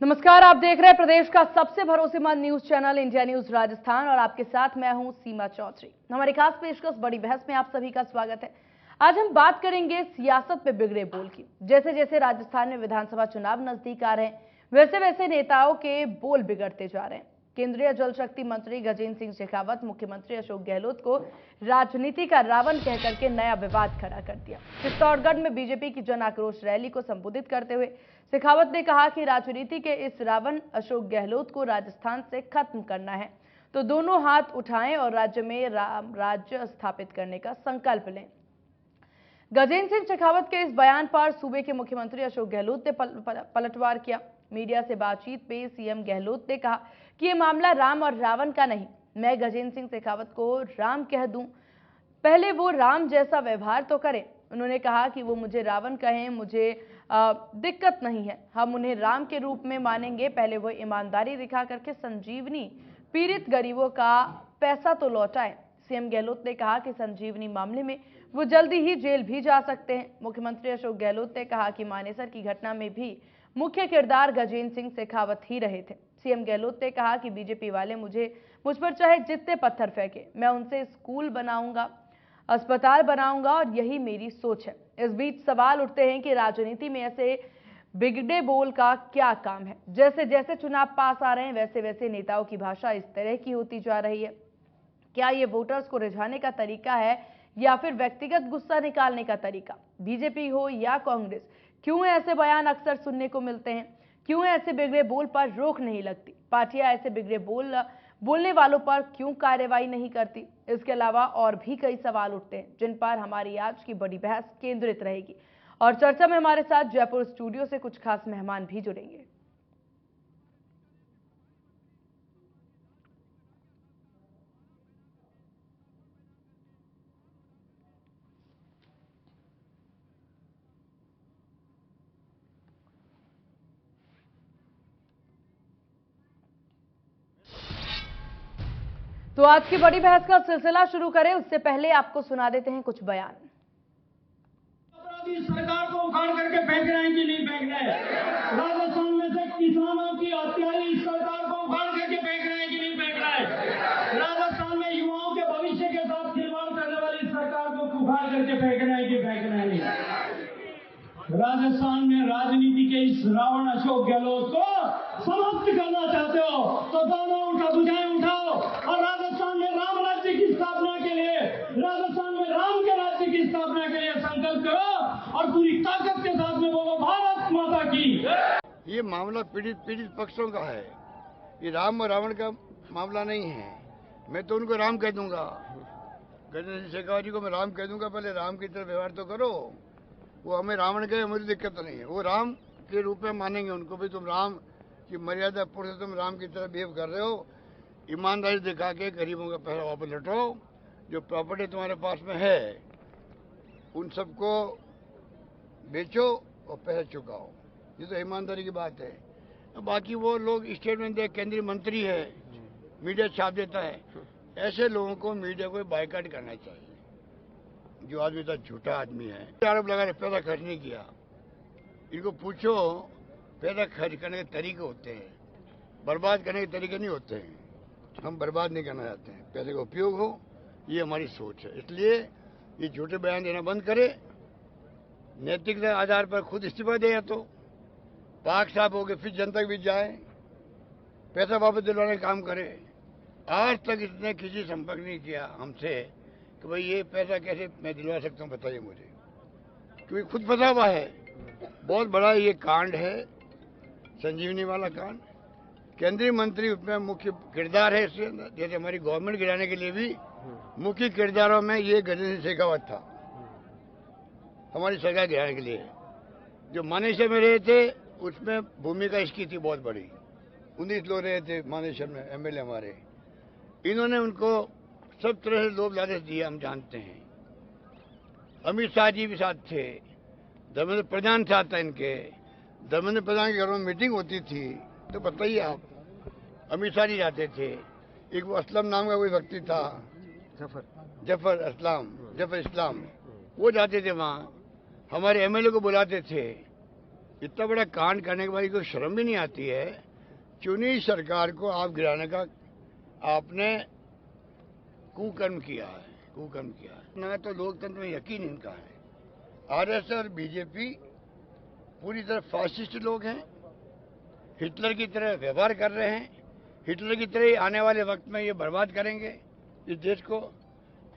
नमस्कार, आप देख रहे हैं प्रदेश का सबसे भरोसेमंद news channel India news Rajasthan और आपके साथ मैं हूं सीमा चौधरी। हमारी खास पेशकश बड़ी बहस में आप सभी का स्वागत है। आज हम बात करेंगे सियासत में बिगड़े बोल की। जैसे जैसे राजस्थान में विधानसभा चुनाव नजदीक आ रहे हैं, वैसे वैसे नेताओं के बोल बिगड़ते जा रहे हैं। केंद्रीय जल शक्ति मंत्री गजेंद्र सिंह शेखावत मुख्यमंत्री अशोक गहलोत को राजनीति का रावण कहकर के नया विवाद खड़ा कर दिया। चित्तौड़गढ़ में बीजेपी की जन आक्रोश रैली को संबोधित करते हुए शेखावत ने कहा कि राजनीति के इस रावण अशोक गहलोत को राजस्थान से खत्म करना है तो दोनों हाथ उठाएं और राज्य में राज्य स्थापित करने का संकल्प लें। गजेंद्र सिंह शेखावत के इस बयान पर सूबे के मुख्यमंत्री अशोक गहलोत ने पलटवार किया। मीडिया से बातचीत में सीएम गहलोत ने कहा कि यह मामला राम और रावण का नहीं, मैं गजेंद्र सिंह शेखावत को राम कह दूं, पहले वो राम जैसा व्यवहार तो करें। उन्होंने कहा कि वो मुझे रावण कहें, मुझे दिक्कत नहीं है, हम उन्हें राम के रूप में मानेंगे, पहले वो ईमानदारी दिखा करके संजीवनी पीड़ित गरीबों का पैसा तो लौटाए। सीएम गहलोत ने कहा कि संजीवनी मामले में वो जल्दी ही जेल भी जा सकते हैं। मुख्यमंत्री अशोक गहलोत ने कहा कि मानेसर की घटना में भी मुख्य किरदार गजेंद्र सिंह शेखावत ही रहे थे। सीएम गहलोत ने कहा कि बीजेपी वाले मुझ पर चाहे जितने पत्थर फेंके, मैं उनसे स्कूल बनाऊंगा, अस्पताल बनाऊंगा और यही मेरी सोच है। इस बीच सवाल उठते हैं कि राजनीति में ऐसे बिगड़े बोल का क्या काम है। जैसे जैसे चुनाव पास आ रहे हैं, वैसे वैसे नेताओं की भाषा इस तरह की होती जा रही है। क्या ये वोटर्स को रिझाने का तरीका है या फिर व्यक्तिगत गुस्सा निकालने का तरीका? बीजेपी हो या कांग्रेस, क्यों ऐसे बयान अक्सर सुनने को मिलते हैं? क्यों ऐसे बिगड़े बोल पर रोक नहीं लगती? पार्टियां ऐसे बिगड़े बोलने वालों पर क्यों कार्रवाई नहीं करती? इसके अलावा और भी कई सवाल उठते हैं जिन पर हमारी आज की बड़ी बहस केंद्रित रहेगी। और चर्चा में हमारे साथ जयपुर स्टूडियो से कुछ खास मेहमान भी जुड़ेंगे। तो आज की बड़ी बहस का सिलसिला शुरू करें उससे पहले आपको सुना देते हैं कुछ बयान। अपराधी सरकार को उखाड़ करके फेंक रहे हैं कि नहीं फेंक रहे? राजस्थान में से किसानों की हत्यारी सरकार को उखाड़ करके फेंक रहे हैं कि नहीं फेंक रहे? राजस्थान में युवाओं के भविष्य के साथ खिलवाड़ करने वाली सरकार को उखाड़ करके फेंक रहे हैं कि फेंक रहे नहीं? राजस्थान में राजनीति के इस रावण अशोक गहलोत को समाप्त करना चाहते हो तो दोनों भुजाएं उठाओ और राजस्थान में राम राज्य की स्थापना के लिए, राजस्थान में राम के राज्य की स्थापना के लिए संकल्प करो और पूरी ताकत के साथ में बोलो भारत माता की। ये मामला पीड़ित पक्षों का है, ये राम और रावण का मामला नहीं है। मैं तो उनको राम कह दूंगा, गजेंद्र सिंह शेखावत जी को मैं राम कह दूंगा, पहले राम की तरह व्यवहार तो करो। वो हमें रावण कहे, मुझे दिक्कत नहीं है, वो राम के रूप में मानेंगे उनको भी। तुम राम की मर्यादा पूर्ण से तुम राम की तरह बिहेव कर रहे हो। ईमानदारी दिखा के गरीबों का पैसा वापस लौटाओ, जो प्रॉपर्टी तुम्हारे पास में है उन सबको बेचो और पैसा चुकाओ, ये तो ईमानदारी की बात है। बाकी वो लोग स्टेटमेंट दे, केंद्रीय मंत्री है, मीडिया छाप देता है, ऐसे लोगों को मीडिया को बायकॉट करना चाहिए। जो आदमी था झूठा आदमी है, आरोप लगा रहे पैसा खर्च नहीं किया। इनको पूछो, पैसा खर्च करने के तरीके होते हैं, बर्बाद करने के तरीके नहीं होते हैं। हम बर्बाद नहीं करना चाहते हैं, पैसे का उपयोग हो, ये हमारी सोच है। इसलिए ये झूठे बयान देना बंद करे, नैतिकता आधार पर खुद इस्तीफा दे, या तो पाक साफ हो गए फिर जनता के बीच जाए, पैसा वापस दिलवाने का काम करे। आज तक इसने किसी संपर्क नहीं किया हमसे कि भाई ये पैसा कैसे मैं दिलवा सकता हूँ, बताइए मुझे, क्योंकि खुद फंसा हुआ है। बहुत बड़ा ये कांड है, संजीवनी वाला कांड। केंद्रीय मंत्री उसमें मुख्य किरदार है इसके अंदर। जैसे हमारी गवर्नमेंट गिराने के लिए भी मुख्य किरदारों में ये गजेंद्र सिंह शेखावत था, हमारी सरकार गिराने के लिए। जो मानेसर में रहे थे उसमें भूमिका इसकी थी बहुत बड़ी, 19 लोग रहे थे मानेसर में, एमएलए हमारे। इन्होंने उनको सब तरह से लोभ लालच दिया, हम जानते हैं। अमित शाह जी भी साथ थे, धर्मेंद्र प्रधान साथ था इनके। धर्मेंद्र प्रधान के घर में मीटिंग होती थी तो बताइए आप, अमित शाह जी जाते थे। एक वो असलम नाम का कोई व्यक्ति था, जफर इस्लाम, वो जाते थे वहाँ। हमारे एमएलए को बुलाते थे, इतना बड़ा कांड करने के बाद कोई शर्म भी नहीं आती है। चुनी सरकार को आप गिराने का आपने कुकर्म किया है, कुकर्म किया है ना। तो लोकतंत्र में यकीन इनका है। आरएसएस और बीजेपी पूरी तरह फासिस्ट लोग हैं, हिटलर की तरह व्यवहार कर रहे हैं। हिटलर की तरह आने वाले वक्त में ये बर्बाद करेंगे इस देश को।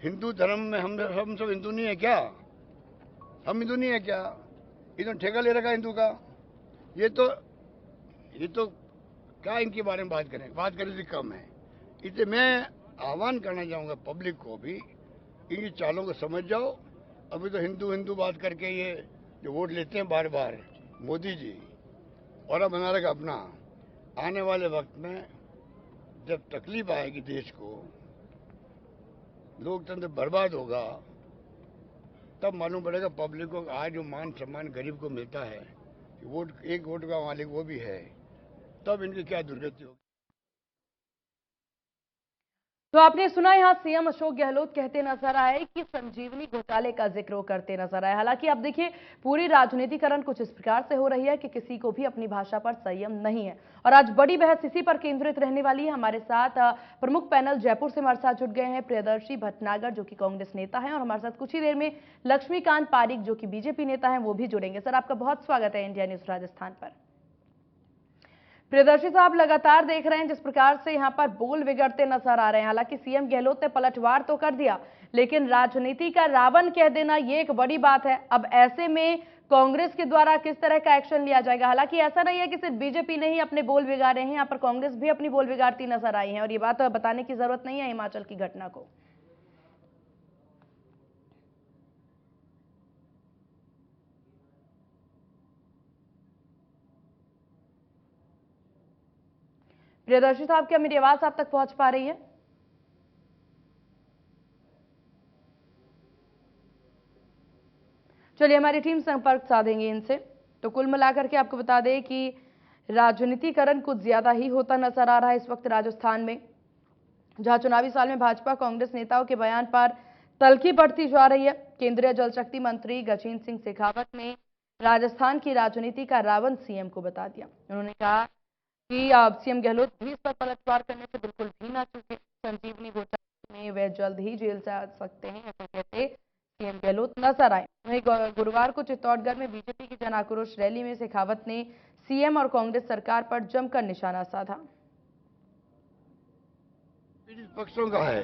हिंदू धर्म में हम सब हिंदू नहीं है क्या? हम हिंदू नहीं है क्या? इन्होंने ठेका ले रखा हिंदू का। ये तो क्या इनके बारे में बात करें तो कम है। इसलिए मैं आह्वान करना चाहूँगा पब्लिक को भी, इनकी चालों को समझ जाओ। अभी तो हिंदू हिंदू बात करके ये जो वोट लेते हैं बार बार मोदी जी, और अब बना रखा अपना। आने वाले वक्त में जब तकलीफ आएगी देश को, लोकतंत्र बर्बाद होगा, तब मालूम पड़ेगा पब्लिक को। आज जो मान सम्मान गरीब को मिलता है, एक वोट का मालिक वो भी है, तब इनकी क्या दुर्गति होगी। तो आपने सुना, यहां सीएम अशोक गहलोत कहते नजर आए कि संजीवनी घोटाले का जिक्र करते नजर आए। हालांकि अब देखिए, पूरी राजनीतिकरण कुछ इस प्रकार से हो रही है कि किसी को भी अपनी भाषा पर संयम नहीं है। और आज बड़ी बहस इसी पर केंद्रित रहने वाली है। हमारे साथ प्रमुख पैनल जयपुर से हमारे साथ जुड़ गए हैं प्रियदर्शी भटनागर, जो कि कांग्रेस नेता है, और हमारे साथ कुछ ही देर में लक्ष्मीकांत पारीक, जो कि बीजेपी नेता है, वो भी जुड़ेंगे। सर, आपका बहुत स्वागत है इंडिया न्यूज राजस्थान पर। प्रियदर्शी साहब, लगातार देख रहे हैं जिस प्रकार से यहां पर बोल बिगड़ते नजर आ रहे हैं। हालांकि सीएम गहलोत ने पलटवार तो कर दिया, लेकिन राजनीति का रावण कह देना ये एक बड़ी बात है। अब ऐसे में कांग्रेस के द्वारा किस तरह का एक्शन लिया जाएगा? हालांकि ऐसा नहीं है कि सिर्फ बीजेपी ने ही अपने बोल बिगाड़े हैं, यहां पर कांग्रेस भी अपनी बोल बिगाड़ती नजर आई है, और ये बात बताने की जरूरत नहीं है हिमाचल की घटना को। प्रियदर्शी साहब, क्या मेरी आवाज आप तक पहुंच पा रही है? चलिए, हमारी टीम संपर्क साधेंगे इनसे। तो कुल मिलाकर के आपको बता दें कि राजनीतिकरण कुछ ज्यादा ही होता नजर आ रहा है इस वक्त राजस्थान में, जहां चुनावी साल में भाजपा कांग्रेस नेताओं के बयान पर तल्खी बढ़ती जा रही है। केंद्रीय जल शक्ति मंत्री गजेंद्र सिंह शेखावत ने राजस्थान की राजनीति का रावण सीएम को बता दिया। उन्होंने कहा कि सीएम गहलोत भी इस पर पलटवार करने से बिल्कुल भी ना चूके। संजीवनी घोटाले में वे जल्द ही जेल से आ सकते हैं, ऐसा कहते सीएम गहलोत नजर आए। वहीं गुरुवार को चित्तौड़गढ़ में बीजेपी की जन आक्रोश रैली में शेखावत ने सीएम और कांग्रेस सरकार पर जमकर निशाना साधा। पीड़ित पक्षों का है,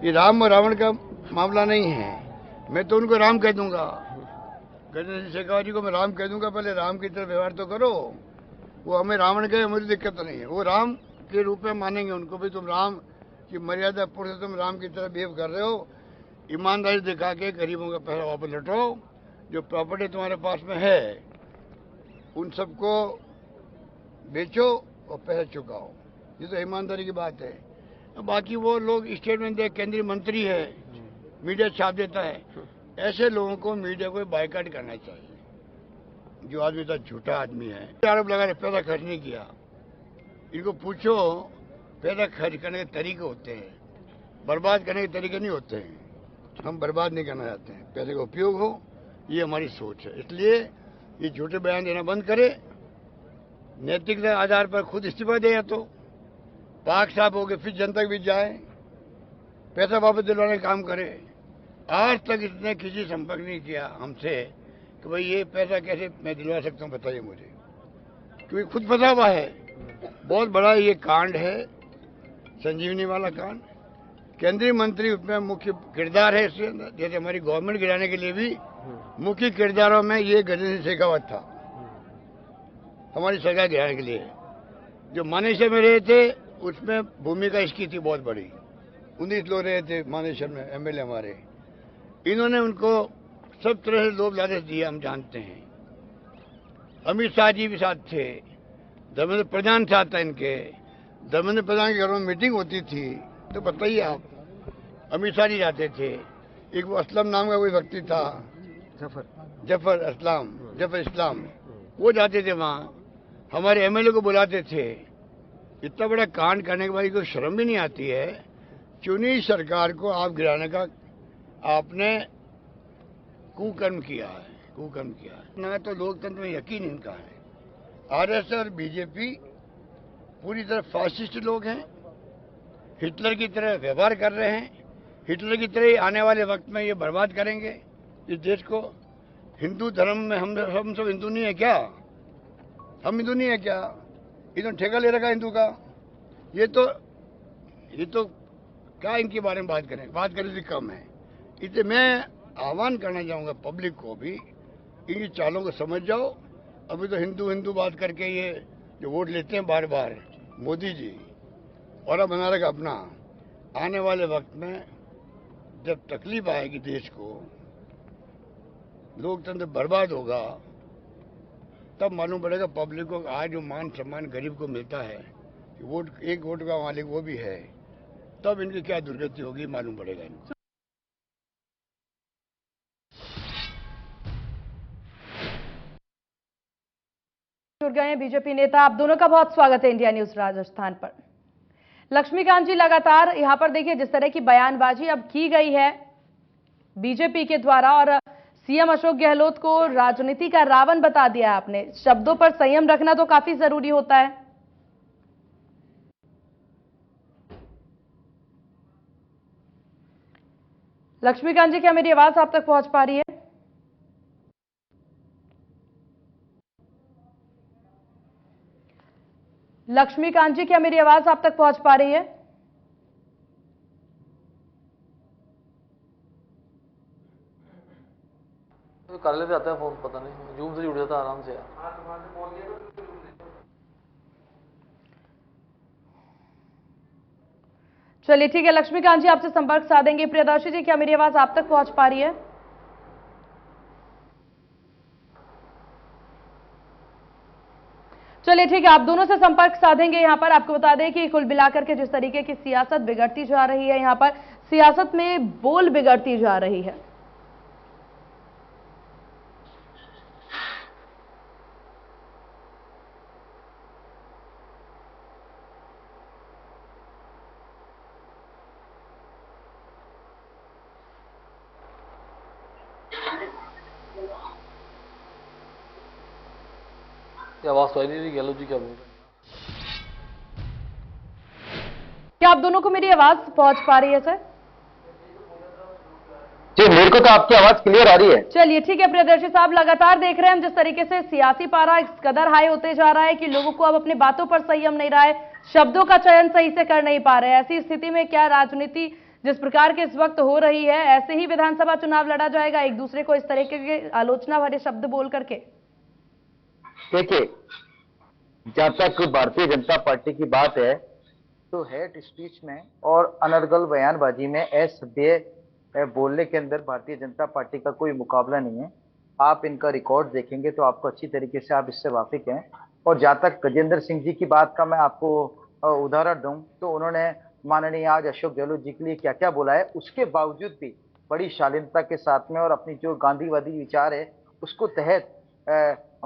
ये राम और रावण का मामला नहीं है। मैं तो उनको राम कह दूंगा, गजेंद्र शेखावत जी को मैं राम कह दूंगा। पहले राम की तरह व्यवहार तो करो। वो हमें रावण कहे, मुझे दिक्कत तो नहीं है। वो राम के रूप में मानेंगे उनको भी। तुम राम की मर्यादा पुरुष, तुम राम की तरह बिहेव कर रहे हो। ईमानदारी दिखा के गरीबों का पैसा वापस लौटाओ। जो प्रॉपर्टी तुम्हारे पास में है उन सबको बेचो और पैसा चुकाओ। ये तो ईमानदारी की बात है। बाकी वो लोग स्टेटमेंट दे, केंद्रीय मंत्री है, मीडिया छाप देता है। ऐसे लोगों को मीडिया को बायकॉट करना चाहिए। जो आदमी था झूठा आदमी है, आरोप लगा रहे पैसा खर्च नहीं किया। इनको पूछो, पैसा खर्च करने के तरीके होते हैं, बर्बाद करने के तरीके नहीं होते हैं। हम बर्बाद नहीं करना चाहते हैं, पैसे का उपयोग हो, ये हमारी सोच है। इसलिए ये झूठे बयान देना बंद करे, नैतिकता आधार पर खुद इस्तीफा दे, या तो पाक साफ हो गए फिर जनता के बीच जाए, पैसा वापस दिलवाने का काम करे। आज तक इसने किसी संपर्क नहीं किया हमसे कि भाई ये पैसा कैसे मैं दिलवा सकता हूँ, बताइए मुझे, क्योंकि खुद फंसा हुआ है। बहुत बड़ा ये कांड है, संजीवनी वाला कांड। केंद्रीय मंत्री उसमें मुख्य किरदार है इसके अंदर। जैसे हमारी गवर्नमेंट गिराने के लिए भी मुख्य किरदारों में ये गजेंद्र शेखावत था, हमारी सरकार गिराने के लिए। जो मानेसर में रहे थे उसमें भूमिका इसकी थी बहुत बड़ी। 19 लोग रहे थे मानेसर में, एमएलए हमारे। इन्होंने उनको सब तरह से लोभ लालच दिया, हम जानते हैं। अमित शाह जी भी साथ थे, धर्मेंद्र प्रधान साथ था इनके। धर्मेंद्र प्रधान के घरों में मीटिंग होती थी तो बताइए आप, अमित शाह जी जाते थे। एक वो असलम नाम का कोई व्यक्ति था, जफर इस्लाम, वो जाते थे वहाँ, हमारे एमएलए को बुलाते थे। इतना बड़ा कांड करने के बाद कोई शर्म भी नहीं आती है। चुनी सरकार को आप गिराने का आपने कुकर्म किया है, कुकर्म किया है ना, तो लोकतंत्र में यकीन इनका है। आरएसएस और बीजेपी पूरी तरह फासिस्ट लोग हैं, हिटलर की तरह व्यवहार कर रहे हैं। हिटलर की तरह ही आने वाले वक्त में ये बर्बाद करेंगे इस देश को। हिंदू धर्म में हम सब हिंदू नहीं है क्या? हम हिंदू नहीं है क्या? इन्होंने ठेका ले रखा हिंदू का। ये तो क्या इनके बारे में बात करें से कम है। इसलिए मैं आह्वान करना चाहूँगा पब्लिक को भी, इनकी चालों को समझ जाओ। अभी तो हिंदू हिंदू बात करके ये जो वोट लेते हैं बार बार मोदी जी, और अब बना रखा अपना। आने वाले वक्त में जब तकलीफ आएगी देश को, लोकतंत्र बर्बाद होगा, तब मालूम पड़ेगा पब्लिक को आज जो मान सम्मान गरीब को मिलता है, एक वोट का मालिक वो भी है, तब इनकी क्या दुर्गति होगी मालूम पड़ेगा इनको। जुड़ गए हैं बीजेपी नेता। आप दोनों का बहुत स्वागत है इंडिया न्यूज राजस्थान पर। लक्ष्मीकांत जी, लगातार यहां पर देखिए जिस तरह की बयानबाजी अब की गई है बीजेपी के द्वारा, और सीएम अशोक गहलोत को राजनीति का रावण बता दिया आपने। शब्दों पर संयम रखना तो काफी जरूरी होता है। लक्ष्मीकांत जी, क्या मेरी आवाज आप तक पहुंच पा रही है? लक्ष्मीकांत जी, क्या मेरी आवाज आप तक पहुंच पा रही है? कर लेते आते हैं फोन, पता नहीं जूम से जुड़ जाता आराम से यार। चलिए ठीक है, लक्ष्मीकांत जी आपसे संपर्क साधेंगे। प्रियदर्शी जी, क्या मेरी आवाज आप तक पहुंच पा रही है? चलिए ठीक है, आप दोनों से संपर्क साधेंगे। यहां पर आपको बता दें कि कुल मिलाकर के जिस तरीके की सियासत बिगड़ती जा रही है, यहां पर सियासत में बोल बिगड़ती जा रही है। आवाज तो आई नहीं रही। गहलोत जी क्या बोल रहे हैं? क्या आप दोनों को मेरी आवाज पहुंच पा रही है सर? जी, मेरे को तो आपकी आवाज क्लियर आ रही है। चलिए ठीक है प्रियदर्शी साहब, लगातार देख रहे हैं हम जिस तरीके से सियासी पारा इस कदर हाई होते जा रहा है कि लोगों को अब अपनी बातों पर संयम नहीं रहा है, शब्दों का चयन सही से कर नहीं पा रहे हैं। ऐसी स्थिति में क्या राजनीति जिस प्रकार के इस वक्त हो रही है, ऐसे ही विधानसभा चुनाव लड़ा जाएगा एक दूसरे को इस तरीके के आलोचना भरे शब्द बोल करके? देखिए, जहां तक भारतीय जनता पार्टी की बात है तो हेट स्पीच में और अनर्गल बयानबाजी में असभ्य बोलने के अंदर भारतीय जनता पार्टी का कोई मुकाबला नहीं है। आप इनका रिकॉर्ड देखेंगे तो आपको अच्छी तरीके से आप इससे वाकिफ हैं। और जहां तक गजेंद्र सिंह जी की बात का मैं आपको उदाहरण दूं तो उन्होंने माननीय आज अशोक गहलोत जी के लिए क्या क्या बोला है, उसके बावजूद भी बड़ी शालीनता के साथ में और अपनी जो गांधीवादी विचार है उसको तहत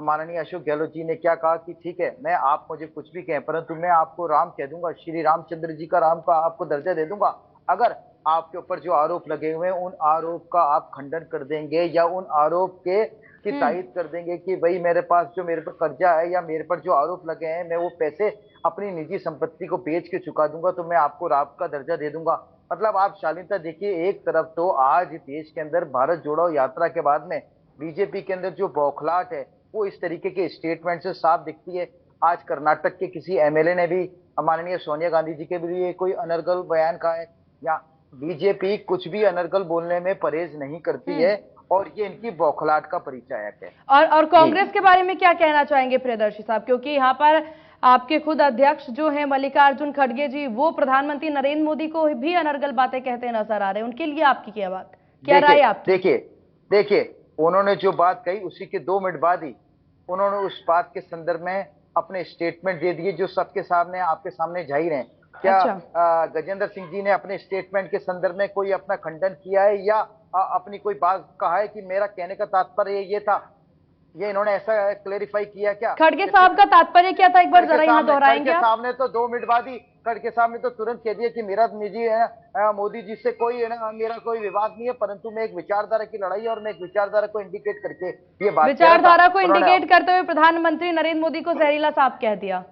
माननीय अशोक गहलोत जी ने क्या कहा कि ठीक है, मैं आप मुझे कुछ भी कहें परंतु मैं आपको राम कह दूंगा, श्री रामचंद्र जी का राम का आपको दर्जा दे दूंगा। अगर आपके ऊपर जो आरोप लगे हुए हैं उन आरोप का आप खंडन कर देंगे या उन आरोप की तायद कर देंगे कि भाई मेरे पास जो मेरे पर कर्जा है या मेरे पर जो आरोप लगे हैं मैं वो पैसे अपनी निजी संपत्ति को बेच के चुका दूंगा, तो मैं आपको राम का दर्जा दे दूंगा। मतलब आप शालीनता देखिए, एक तरफ तो आज देश के अंदर भारत जोड़ो यात्रा के बाद में बीजेपी के अंदर जो बौखलाहट है वो इस तरीके के स्टेटमेंट से साफ दिखती है। आज कर्नाटक के किसी एमएलए ने भी माननीय सोनिया गांधी जी के लिए कोई अनर्गल बयान कहा है, या बीजेपी कुछ भी अनर्गल बोलने में परहेज नहीं करती है और ये इनकी बौखलाहट का परिचायक है। और कांग्रेस के बारे में क्या कहना चाहेंगे प्रियदर्शी साहब? क्योंकि यहाँ पर आपके खुद अध्यक्ष जो हैं मल्लिकार्जुन खड़गे जी, वो प्रधानमंत्री नरेंद्र मोदी को भी अनर्गल बातें कहते नजर आ रहे हैं। उनके लिए आपकी क्या बात, क्या राय आपकी? देखिए उन्होंने जो बात कही उसी के 2 मिनट बाद ही उन्होंने उस बात के संदर्भ में अपने स्टेटमेंट दे दिए जो सबके सामने आपके सामने जाहिर हैं। क्या गजेंद्र सिंह जी ने अपने स्टेटमेंट के संदर्भ में कोई अपना खंडन किया है या अपनी कोई बात कहा है कि मेरा कहने का तात्पर्य ये था? ये इन्होंने ऐसा क्लेरिफाई किया क्या? खड़गे साहब का तात्पर्य क्या था, एक बार जरा यहाँ दोहराएंगे खड़गे आप? साहब ने तो 2 मिनट बाद ही खड़गे साहब ने तो तुरंत कह दिया कि मेरा निजी है मोदी जी से कोई है ना, मेरा कोई विवाद नहीं है, परंतु मैं एक विचारधारा की लड़ाई है और मैं एक विचारधारा को इंडिकेट करके ये बात विचारधारा को इंडिकेट करते हुए प्रधानमंत्री नरेंद्र मोदी को जहरीला सांप कह दिया।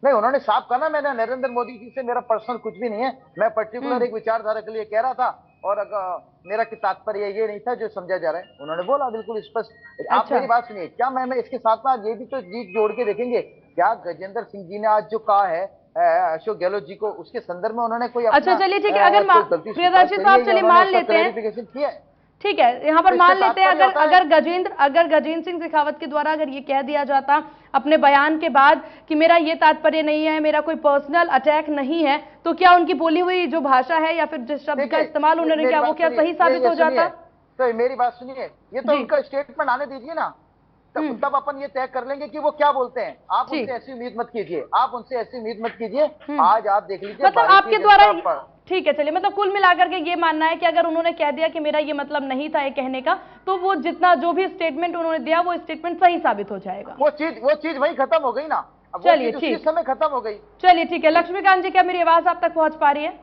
नहीं, उन्होंने साफ कहा ना, मैंने नरेंद्र मोदी जी से मेरा पर्सनल कुछ भी नहीं है, मैं पर्टिकुलर एक विचारधारा के लिए कह रहा था और मेरा तात्पर्य ये नहीं था जो समझा जा रहा है, उन्होंने बोला बिल्कुल स्पष्ट। आप मेरी बात सुनिए, क्या मैं इसके साथ साथ ये भी तो चीज जोड़ के देखेंगे, क्या गजेंद्र सिंह जी ने आज जो कहा है अशोक गहलोत जी को, उसके संदर्भ में उन्होंने कोई अच्छा चलिए ठीक है, अगर प्रियदर्शी साहब चलिए मान लेते हैं, ठीक है, यहाँ पर मान लेते हैं अगर गजेंद्र सिंह शेखावत के द्वारा अगर ये कह दिया जाता अपने बयान के बाद कि मेरा ये तात्पर्य नहीं है, मेरा कोई पर्सनल अटैक नहीं है, तो क्या उनकी बोली हुई जो भाषा है या फिर जिस शब्द का इस्तेमाल उन्होंने किया वो क्या सही साबित हो जाता? तो मेरी बात सुनिए, ये तो उनका स्टेटमेंट आने दीजिए ना, तब अपन ये तय कर लेंगे कि वो क्या बोलते हैं। आप उनसे ऐसी उम्मीद मत कीजिए, आप उनसे ऐसी उम्मीद मत कीजिए। आज आप देख लीजिए, मतलब आपके द्वारा, ठीक है चलिए, मतलब कुल मिलाकर के ये मानना है कि अगर उन्होंने कह दिया कि मेरा ये मतलब नहीं था ये कहने का, तो वो जितना जो भी स्टेटमेंट उन्होंने दिया वो स्टेटमेंट सही साबित हो जाएगा। वो चीज वही खत्म हो गई ना, चलिए ठीक, समय खत्म हो गई। चलिए ठीक है, लक्ष्मीकांत जी क्या मेरी आवाज आप तक पहुंच पा रही है?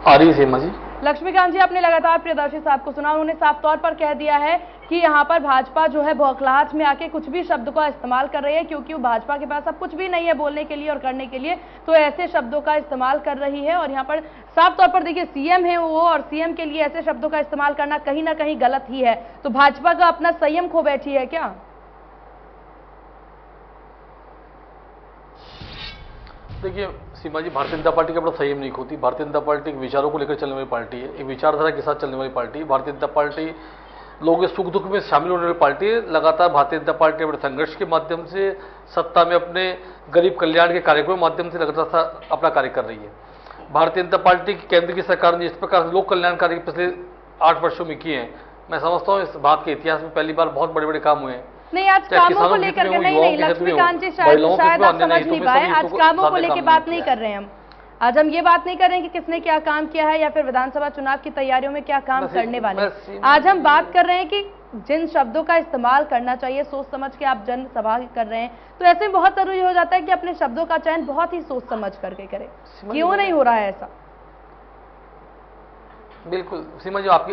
आ रही है सीमा जी। लक्ष्मीकांत जी, आपने लगातार प्रियदर्शी साहब को सुना, उन्होंने साफ तौर पर कह दिया है कि यहाँ पर भाजपा जो है बौखलाहट में आके कुछ भी शब्द का इस्तेमाल कर रही है, क्योंकि वो भाजपा के पास अब कुछ भी नहीं है बोलने के लिए और करने के लिए, तो ऐसे शब्दों का इस्तेमाल कर रही है। और यहाँ पर साफ तौर पर देखिए, सीएम है वो और सीएम के लिए ऐसे शब्दों का इस्तेमाल करना कहीं ना कहीं गलत ही है। तो भाजपा का अपना संयम खो बैठी है क्या? देखिए सीमा जी, भारतीय जनता पार्टी का बड़ा संयम नहीं खोती। भारतीय जनता पार्टी एक विचारों को लेकर चलने वाली पार्टी है, एक विचारधारा के साथ चलने वाली पार्टी है। भारतीय जनता पार्टी लोगों के सुख दुख में शामिल होने वाली पार्टी है। लगातार भारतीय जनता पार्टी अपने संघर्ष के माध्यम से सत्ता में अपने गरीब कल्याण के कार्यक्रमों के माध्यम से लगातार अपना कार्य कर रही है। भारतीय जनता पार्टी की केंद्र की सरकार ने इस प्रकार से लोक कल्याण कार्य पिछले 8 वर्षों में किए हैं, मैं समझता हूँ इस बात के इतिहास में पहली बार बहुत बड़े बड़े काम हुए हैं। नहीं, आज कामों को लेकर के नहीं, लक्ष्मीकांत जी शायद आप समझ नहीं पाए, आज कामों को लेकर बात नहीं कर रहे हैं हम। आज हम ये बात नहीं कर रहे हैं कि किसने क्या काम किया है या फिर विधानसभा चुनाव की तैयारियों में क्या काम करने वाले हैं। आज हम बात कर रहे हैं कि जिन शब्दों का इस्तेमाल करना चाहिए सोच समझ के आप जनसभा कर रहे हैं, तो ऐसे में बहुत जरूरी हो जाता है कि अपने शब्दों का चयन बहुत ही सोच समझ करके करें। क्यों नहीं हो रहा है ऐसा? बिल्कुल सीमा जी, आप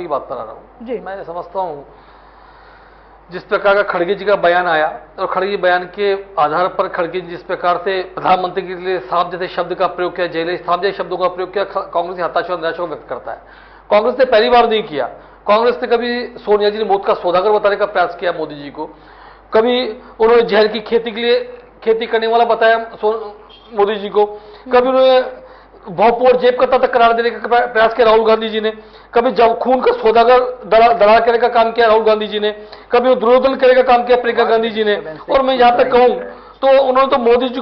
ही बात पर आ रहा हूँ जी। मैं समझता हूँ जिस प्रकार का खड़गे जी का बयान आया और खड़गे बयान के आधार पर खड़गे जी जिस प्रकार से प्रधानमंत्री के लिए सांप जैसे शब्द का प्रयोग किया, जयललिता सांप जैसे शब्दों का प्रयोग किया, कांग्रेस की हताशा और निराशा को व्यक्त करता है। कांग्रेस ने पहली बार नहीं किया। कांग्रेस ने कभी सोनिया जी ने मौत का सौदागर बताने का प्रयास किया मोदी जी को, कभी उन्होंने जहर की खेती के लिए खेती करने वाला बताया मोदी जी को, कभी उन्होंने भोंपू और जेब कत्ता तक करार देने का प्रयास किया राहुल गांधी जी ने, कभी जब खून का सौदागर दलाल करने का काम किया राहुल गांधी जी ने, कभी दुर्योधन करने का काम किया प्रियंका गांधी जी ने। और मैं यहां तक कहूं तो उन्होंने तो मोदी जी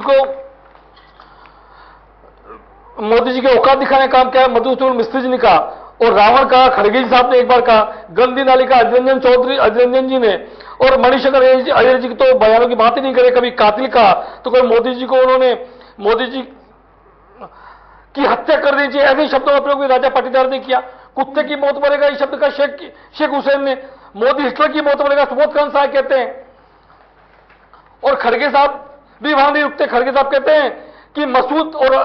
के औकात दिखाने का काम किया मधुसूदन मिस्त्री जी ने कहा, और रावण कहा, खड़गे जी साहब ने एक बार कहा, गंदी नाली का अजरंजन जी ने, और मणिशंकर अय्यर जी तो बयानों की बात ही नहीं करे। कभी कातिल कहा तो कोई मोदी जी को उन्होंने मोदी जी की हत्या कर दी चाहिए, ऐसे शब्दों का प्रयोग भी राजा पाटीदार ने किया। कुत्ते की मौत मरेगा इस शब्द का शेख हुसैन ने, मोदी हिटलर की मौत मरेगा सुबोध खान साहब कहते हैं, और खड़गे साहब भी वहां नहीं रुकते। खड़गे साहब कहते हैं कि मसूद और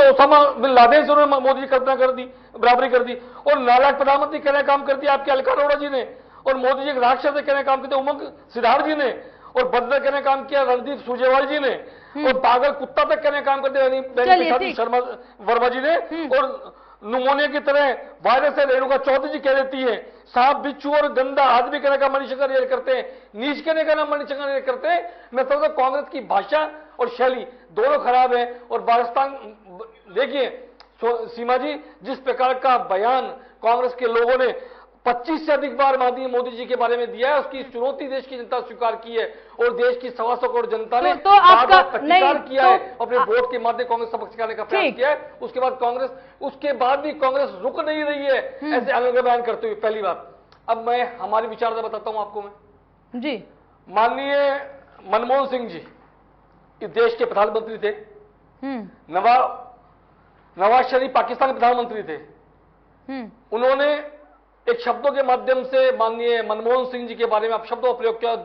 ओसामा बिन लादेन से उन्होंने मोदी कल्पना कर दी, बराबरी कर दी, और नालायक प्रधानमंत्री कहने काम कर दिया आपके अलका अरोड़ा जी ने, और मोदी जी राक्षस कहने काम करते उमंग सिद्धार्थ जी ने, और बदला कहने काम किया रणदीप सुरजेवाला जी ने, और पागल कुत्ता तक कहने काम करते शर्मा वर्मा जी ने, और नुमोनिया की तरह वायरस से रेणुका चौधरी जी कह देती है, सांप बिच्छू और गंदा आदमी कहने का मणिशंकर अय्यर करते हैं, नीच कहने का नाम मणिशंकर अय्यर करते हैं। मैं समझता हूं कांग्रेस की भाषा और शैली दोनों खराब है। और पाकिस्तान देखिए सीमा जी, जिस प्रकार का बयान कांग्रेस के लोगों ने 25 से अधिक बार मोदी जी के बारे में दिया है, उसकी चुनौती देश की जनता स्वीकार की है, और देश की 125 करोड़ जनता ने तो आपका प्रतिकार किया है, अपने वोट के माध्यम कांग्रेस सबक सिखाने का प्रयास किया है। उसके बाद भी कांग्रेस रुक नहीं रही है ऐसे अलग बयान करते हुए। पहली बात, अब मैं हमारी विचारधारा बताता हूं आपको मैं जी। माननीय मनमोहन सिंह जी इस देश के प्रधानमंत्री थे, नवाज शरीफ पाकिस्तान के प्रधानमंत्री थे, उन्होंने एक शब्दों के माध्यम से माननीय मनमोहन सिंह जी के बारे में अपशब्दों का प्रयोग किया,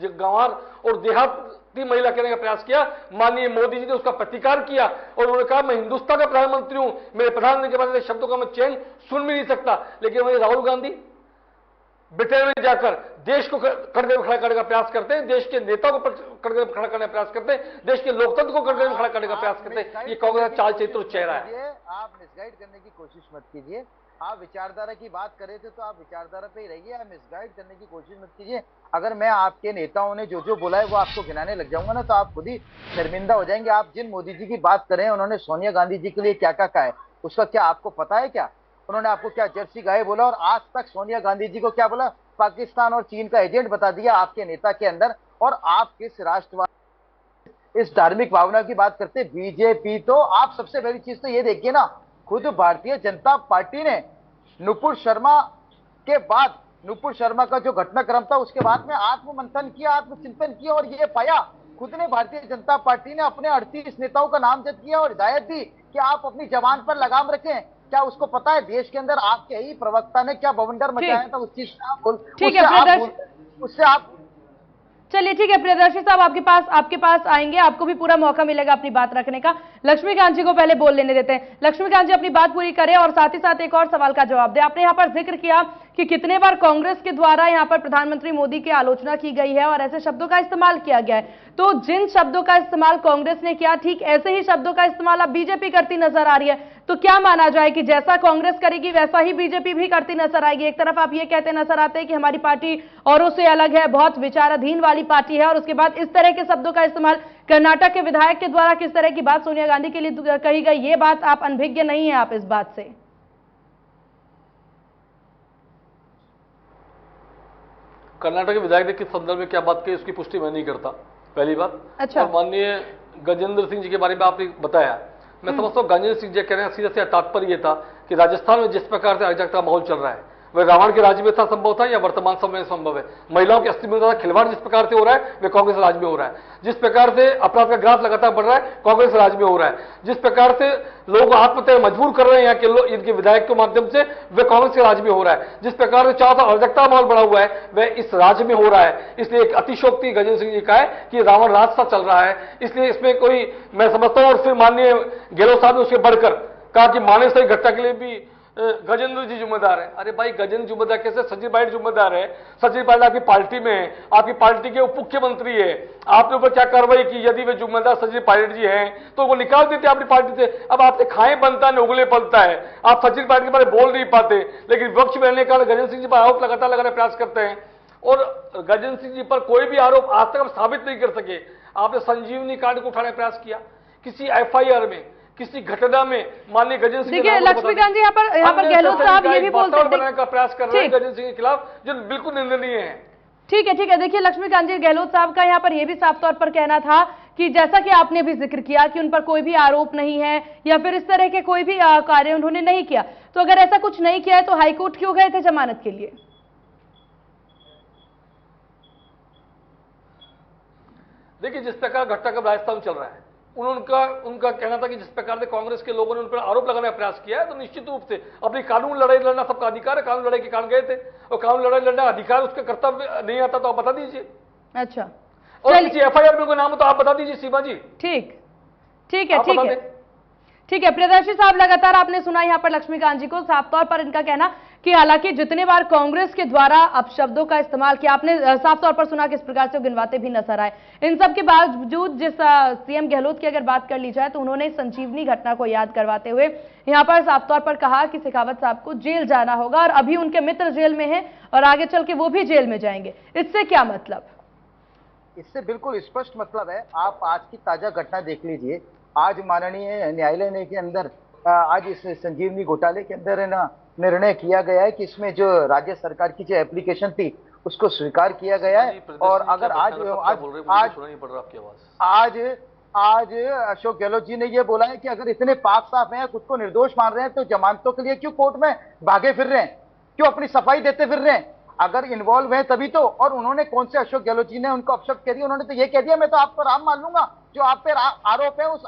गंवार और देहाती महिला कहने का प्रयास किया। माननीय मोदी जी ने उसका प्रतिकार किया और उन्होंने कहा मैं हिंदुस्तान का प्रधानमंत्री हूं, मेरे प्रधानमंत्री के बारे में शब्दों का मैं चैन सुन भी नहीं सकता। लेकिन वही राहुल गांधी ब्रिटेन में जाकर देश को कटघरे में खड़ा करने का प्रयास करते हैं, देश के नेताओं को कटघरे में खड़ा करने का प्रयास करते हैं, देश के लोकतंत्र को कटघरे में खड़ा करने का प्रयास करते हैं। ये कांग्रेस का चाल चरित्र चेहरा है। आप मिसगाइड करने की कोशिश मत कीजिए। आप विचारधारा की बात कर रहे थे तो आप विचारधारा पे ही रहिए, आप मिसगाइड करने की कोशिश मत कीजिए। अगर मैं आपके नेताओं ने जो जो बोला है वो आपको गिनाने लग जाऊंगा ना तो आप खुद ही शर्मिंदा हो जाएंगे। आप जिन मोदी जी की बात कर रहे हैं उन्होंने सोनिया गांधी जी के लिए क्या क्या कहा है उसका क्या आपको पता है? क्या उन्होंने आपको क्या जर्सी गाय बोला? और आज तक सोनिया गांधी जी को क्या बोला? पाकिस्तान और चीन का एजेंट बता दिया आपके नेता के अंदर। और आप किस राष्ट्रवाद, इस धार्मिक भावना की बात करते बीजेपी, तो आप सबसे पहली चीज तो ये देखिए ना, खुद भारतीय जनता पार्टी ने नुपुर शर्मा के बाद, नुपुर शर्मा का जो घटनाक्रम था उसके बाद में आत्ममंथन किया, आत्मचिंतन किया और ये पाया, खुद ने भारतीय जनता पार्टी ने अपने 38 नेताओं का नाम जद किया और हिदायत दी कि आप अपनी जबान पर लगाम रखें। क्या उसको पता है देश के अंदर आपके ही प्रवक्ता ने क्या बवंडर मचाया था उस चीज उससे आप चलिए ठीक है प्रियदर्शी साहब, आपके पास आएंगे, आपको भी पूरा मौका मिलेगा अपनी बात रखने का। लक्ष्मीकांत जी को पहले बोल लेने देते हैं। लक्ष्मीकांत जी अपनी बात पूरी करें और साथ ही साथ एक और सवाल का जवाब दें। आपने यहाँ पर जिक्र किया कि कितने बार कांग्रेस के द्वारा यहाँ पर प्रधानमंत्री मोदी की आलोचना की गई है और ऐसे शब्दों का इस्तेमाल किया गया है, तो जिन शब्दों का इस्तेमाल कांग्रेस ने किया ठीक ऐसे ही शब्दों का इस्तेमाल अब बीजेपी करती नजर आ रही है, तो क्या माना जाए कि जैसा कांग्रेस करेगी वैसा ही बीजेपी भी करती नजर आएगी? एक तरफ आप ये कहते नजर आते हैं कि हमारी पार्टी औरों से अलग है, बहुत विचाराधीन वाली पार्टी है, और उसके बाद इस तरह के शब्दों का इस्तेमाल कर्नाटक के विधायक के द्वारा किस तरह की बात सोनिया गांधी के लिए कही गई, ये बात आप अनभिज्ञ नहीं है आप इस बात से? कर्नाटक के विधायक ने किस संदर्भ में क्या बात की उसकी पुष्टि मैं नहीं करता, पहली बात। अच्छा। और माननीय गजेंद्र सिंह जी के बारे में आपने बताया, मैं समझता हूँ गजेंद्र सिंह जी कह रहे हैं सीधा सीधा तात्पर्य ये था कि राजस्थान में जिस प्रकार से अराजकता का माहौल चल रहा है वह रावण के राज्य में था संभव था या वर्तमान समय में संभव है? महिलाओं के अस्तित्व खिलवाड़ जिस प्रकार से हो रहा है वह कांग्रेस राज में हो रहा है, जिस प्रकार से अपराध का ग्राफ लगातार बढ़ रहा है कांग्रेस राज में हो रहा है, जिस प्रकार से लोग आत्महत्या मजबूर कर रहे हैं यहाँ के लोग इनके विधायक के माध्यम से वह कांग्रेस के राज में हो रहा है, जिस प्रकार से चारों तरफ अराजकता का माहौल बढ़ा हुआ है वह इस राज्य में हो रहा है। इसलिए एक अतिशोक्ति गजेंद्र सिंह जी का है कि रावण राज सा चल रहा है, इसलिए इसमें कोई मैं समझता हूं। और फिर माननीय गहलोत साहब ने उसके बढ़कर कहा कि माने सही घटना के लिए भी गजेंद्र जी जिम्मेदार है। अरे भाई गजेंद्र जिम्मेदार कैसे? सचिन पायलट जिम्मेदार है। सचिन पायलट आपकी पार्टी में है, आपकी पार्टी के उप मुख्यमंत्री है, आपने ऊपर क्या कार्रवाई की? यदि वे जिम्मेदार सचिन पायलट जी हैं तो वो निकाल देते अपनी पार्टी से। अब आपसे खाए बनता है उगले पलता है, आप सचिन पायलट के बारे में बोल नहीं पाते, लेकिन विपक्ष में रहने के कारण गजेंद्र सिंह जी पर आरोप लगातार लगाने प्रयास करते हैं और गजेंद्र सिंह जी पर कोई भी आरोप आज तक हम साबित नहीं कर सके। आपने संजीवनी कांड को उठाने का प्रयास किया, किसी एफआईआर में किसी घटना में माननीय गजेंद्र सिंह, देखिए लक्ष्मीकांत जी यहाँ पर गहलोत साहब ये भी बोलते बनाने का प्रयास कर रहे हैं गजेंद्र सिंह के खिलाफ जो बिल्कुल निंदनीय है। ठीक है। देखिए लक्ष्मीकांत जी, गहलोत साहब का यहाँ पर यह भी साफ तौर पर कहना था कि जैसा कि आपने भी जिक्र किया कि उन पर कोई भी आरोप नहीं है या फिर इस तरह के कोई भी कार्य उन्होंने नहीं किया, तो अगर ऐसा कुछ नहीं किया है तो हाईकोर्ट क्यों गए थे जमानत के लिए? देखिए जिस प्रकार घटनाक्रम राजस्थान चल रहा है उनका कहना था कि जिस प्रकार से कांग्रेस के लोगों ने उन पर आरोप लगाने का प्रयास किया है तो निश्चित रूप से अपनी कानून लड़ाई लड़ना सबका अधिकार है। कानून लड़ाई के कारण गए थे और कानून लड़ाई लड़ना अधिकार उसका कर्तव्य नहीं आता तो आप बता दीजिए। अच्छा, और किसी एफआईआर में कोई नाम हो तो आप बता दीजिए सीमा जी। ठीक है। प्रियदर्शी साहब, लगातार आपने सुना यहाँ पर लक्ष्मीकांत जी को, साफ तौर पर इनका कहना कि हालांकि जितने बार कांग्रेस के द्वारा अपशब्दों का इस्तेमाल किया, आपने साफ तौर पर सुना किस प्रकार से गिनवाते भी नजर आए। इन सब के बावजूद जिस सीएम गहलोत की अगर बात कर ली जाए तो उन्होंने संजीवनी घटना को याद करवाते हुए यहाँ पर साफ तौर पर कहा कि शेखावत साहब को जेल जाना होगा और अभी उनके मित्र जेल में हैं और आगे चल के वो भी जेल में जाएंगे। इससे क्या मतलब? इससे बिल्कुल स्पष्ट मतलब है। आप आज की ताजा घटना देख लीजिए। आज माननीय न्यायालय ने के अंदर आज इस संजीवनी घोटाले के अंदर ना निर्णय किया गया है कि इसमें जो राज्य सरकार की जो एप्लीकेशन थी उसको स्वीकार किया गया है। और अगर आज अशोक गहलोत जी ने ये बोला है कि अगर इतने पाक साफ हैं, खुद को निर्दोष मान रहे हैं, तो जमानतों के लिए क्यों कोर्ट में भागे फिर रहे हैं, क्यों अपनी सफाई देते फिर रहे हैं? अगर इन्वॉल्व है तभी तो। और उन्होंने कौन से अशोक गहलोत जी ने उनको अपशब्द कह दिया? उन्होंने तो ये कह दिया मैं तो आपको राम मान लूंगा, जो आप पे आरोप है उस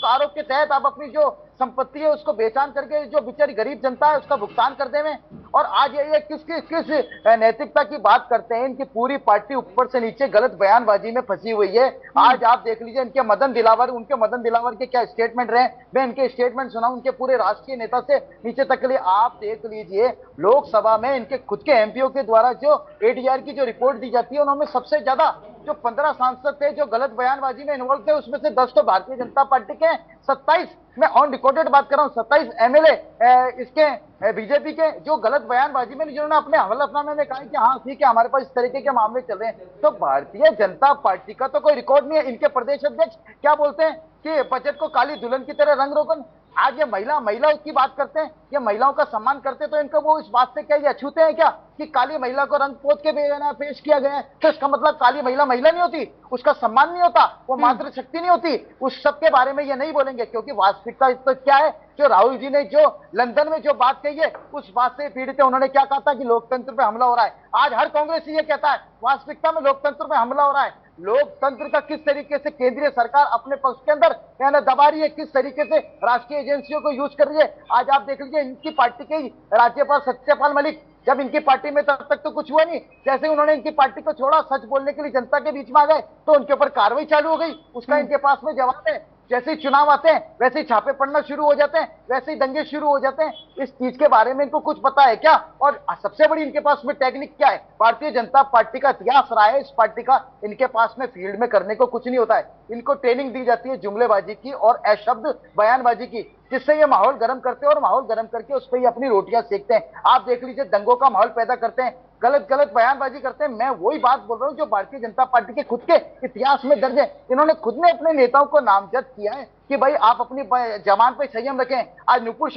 आरोप के तहत आप अपनी जो संपत्ति है उसको बेचान करके जो बेचारी गरीब जनता है उसका भुगतान कर देवे। और आज ये किस नैतिकता की बात करते हैं। इनकी पूरी पार्टी ऊपर से नीचे गलत बयानबाजी में फंसी हुई है। आज आप देख लीजिए उनके मदन दिलावर के क्या स्टेटमेंट रहे। मैं इनके स्टेटमेंट सुना उनके पूरे राष्ट्रीय नेता से नीचे तक के लिए। आप देख लीजिए लोकसभा में इनके खुद के एमपीओ के द्वारा जो एडीआर की जो रिपोर्ट दी जाती है उन्होंने सबसे ज्यादा जो 15 सांसद थे जो गलत बयानबाजी में इन्वॉल्व थे उसमें से 10 तो भारतीय जनता पार्टी के, 27 मैं ऑन रिकॉर्डेड बात कर रहा हूं, 27 एमएलए इसके बीजेपी के जो गलत बयानबाजी में जिन्होंने अपने हलफनामे में कहा कि हाँ ठीक है हमारे पास इस तरीके के मामले चल रहे हैं। तो भारतीय जनता पार्टी का तो कोई रिकॉर्ड नहीं है। इनके प्रदेश अध्यक्ष क्या बोलते हैं कि बजट को काली दुल्हन की तरह रंग रोगन। आज ये महिला की बात करते हैं, ये महिलाओं का सम्मान करते तो इनको वो इस बात से क्या ये अछूते हैं क्या कि काली महिला को रंग पोत के पेश किया गया है तो इसका मतलब काली महिला नहीं होती, उसका सम्मान नहीं होता, वो मातृशक्ति नहीं होती। उस सब के बारे में ये नहीं बोलेंगे क्योंकि वास्तविकता तो क्या है जो राहुल जी ने जो लंदन में जो बात कही है उस बात से पीड़ित है। उन्होंने क्या कहा था कि लोकतंत्र पे हमला हो रहा है। आज हर कांग्रेसी ये कहता है वास्तविकता में लोकतंत्र पे हमला हो रहा है। लोकतंत्र का किस तरीके से केंद्रीय सरकार अपने पक्ष के अंदर दबा रही है, किस तरीके से राष्ट्रीय एजेंसियों को यूज कर रही है। आज आप देख लीजिए इनकी पार्टी के राज्यपाल सत्यपाल मलिक जब इनकी पार्टी में तब तक तो कुछ हुआ नहीं, जैसे उन्होंने इनकी पार्टी को छोड़ा सच बोलने के लिए जनता के बीच में आ गए तो उनके ऊपर कार्रवाई चालू हो गई। उसका इनके पास में जवाब है। जैसे ही चुनाव आते हैं वैसे ही छापे पड़ना शुरू हो जाते हैं, वैसे ही दंगे शुरू हो जाते हैं। इस चीज के बारे में इनको कुछ पता है क्या? और सबसे बड़ी इनके पास में टेक्निक क्या है? भारतीय जनता पार्टी का इतिहास रहा है इस पार्टी का, इनके पास में फील्ड में करने को कुछ नहीं होता है। इनको ट्रेनिंग दी जाती है जुमलेबाजी की और अशब्द बयानबाजी की, जिससे ये माहौल गर्म करते हैं और माहौल गर्म करके उस पर ही अपनी रोटियां सेकते हैं। आप देख लीजिए दंगों का माहौल पैदा करते हैं, गलत बयानबाजी करते हैं। मैं वही बात बोल रहा हूं जो भारतीय जनता पार्टी के खुद के इतिहास में दर्ज है। इन्होंने खुद ने अपने नेताओं को नामजद किया है कि भाई आप अपनी जबान पे संयम रखें। आज नुपुर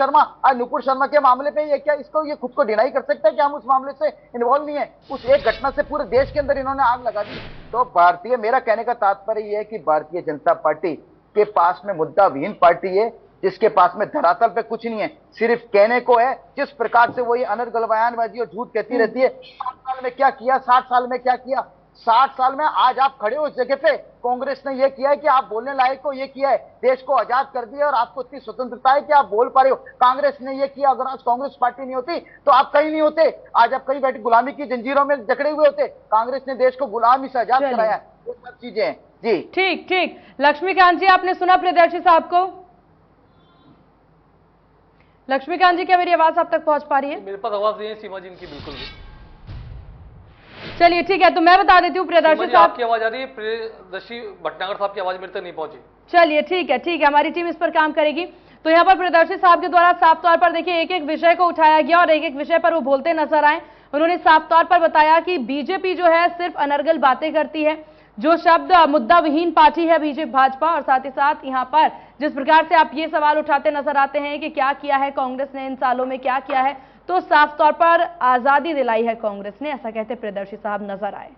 शर्मा के मामले पे ये क्या इसको ये खुद को डिनाई कर सकता है कि हम उस मामले से इन्वॉल्व नहीं है? उस एक घटना से पूरे देश के अंदर इन्होंने आग लगा दी। तो मेरा कहने का तात्पर्य यह है कि भारतीय जनता पार्टी के पास में मुद्दा विहीन पार्टी है जिसके पास में धरातल पे कुछ नहीं है, सिर्फ कहने को है। जिस प्रकार से वो ये अनर्गल बयानबाजी और झूठ कहती रहती है 60 साल में क्या किया, 60 साल में क्या किया, 60 साल में आज आप खड़े हो उस जगह पे। कांग्रेस ने ये किया है कि आप बोलने लायक को ये किया है, देश को आजाद कर दिया और आपको इतनी स्वतंत्रता है कि आप बोल पा रहे हो। कांग्रेस ने ये किया, अगर आज कांग्रेस पार्टी नहीं होती तो आप कहीं नहीं होते, आज आप कहीं बैठे गुलामी की जंजीरों में जकड़े हुए होते। कांग्रेस ने देश को गुलामी से आजाद कराया, ये सब चीजें हैं जी। ठीक लक्ष्मीकांत जी, आपने सुना प्रियदर्शी साहब को? लक्ष्मीकांत जी, क्या मेरी आवाज आप तक पहुंच पा रही है? मेरे पास आवाज नहीं है सीमा जी इनकी, बिल्कुल भी। चलिए ठीक है, तो मैं बता देती हूँ प्रियदर्शी साहब आपकी आवाज आ रही है, प्रियदर्शी भटनागर साहब की आवाज मेरे तक नहीं पहुंची। चलिए ठीक है, हमारी टीम इस पर काम करेगी। तो यहाँ पर प्रियदर्शी साहब के द्वारा साफ तौर पर देखिए एक एक विषय को उठाया गया और एक एक विषय पर वो बोलते नजर आए। उन्होंने साफ तौर पर बताया कि बीजेपी जो है सिर्फ अनर्गल बातें करती है, जो शब्द मुद्दा विहीन पार्टी है बीजेपी भाजपा। और साथ ही साथ यहाँ पर जिस प्रकार से आप ये सवाल उठाते नजर आते हैं कि क्या किया है कांग्रेस ने इन सालों में, क्या किया है, तो साफ तौर पर आजादी दिलाई है कांग्रेस ने, ऐसा कहते प्रियदर्शी साहब नजर आए।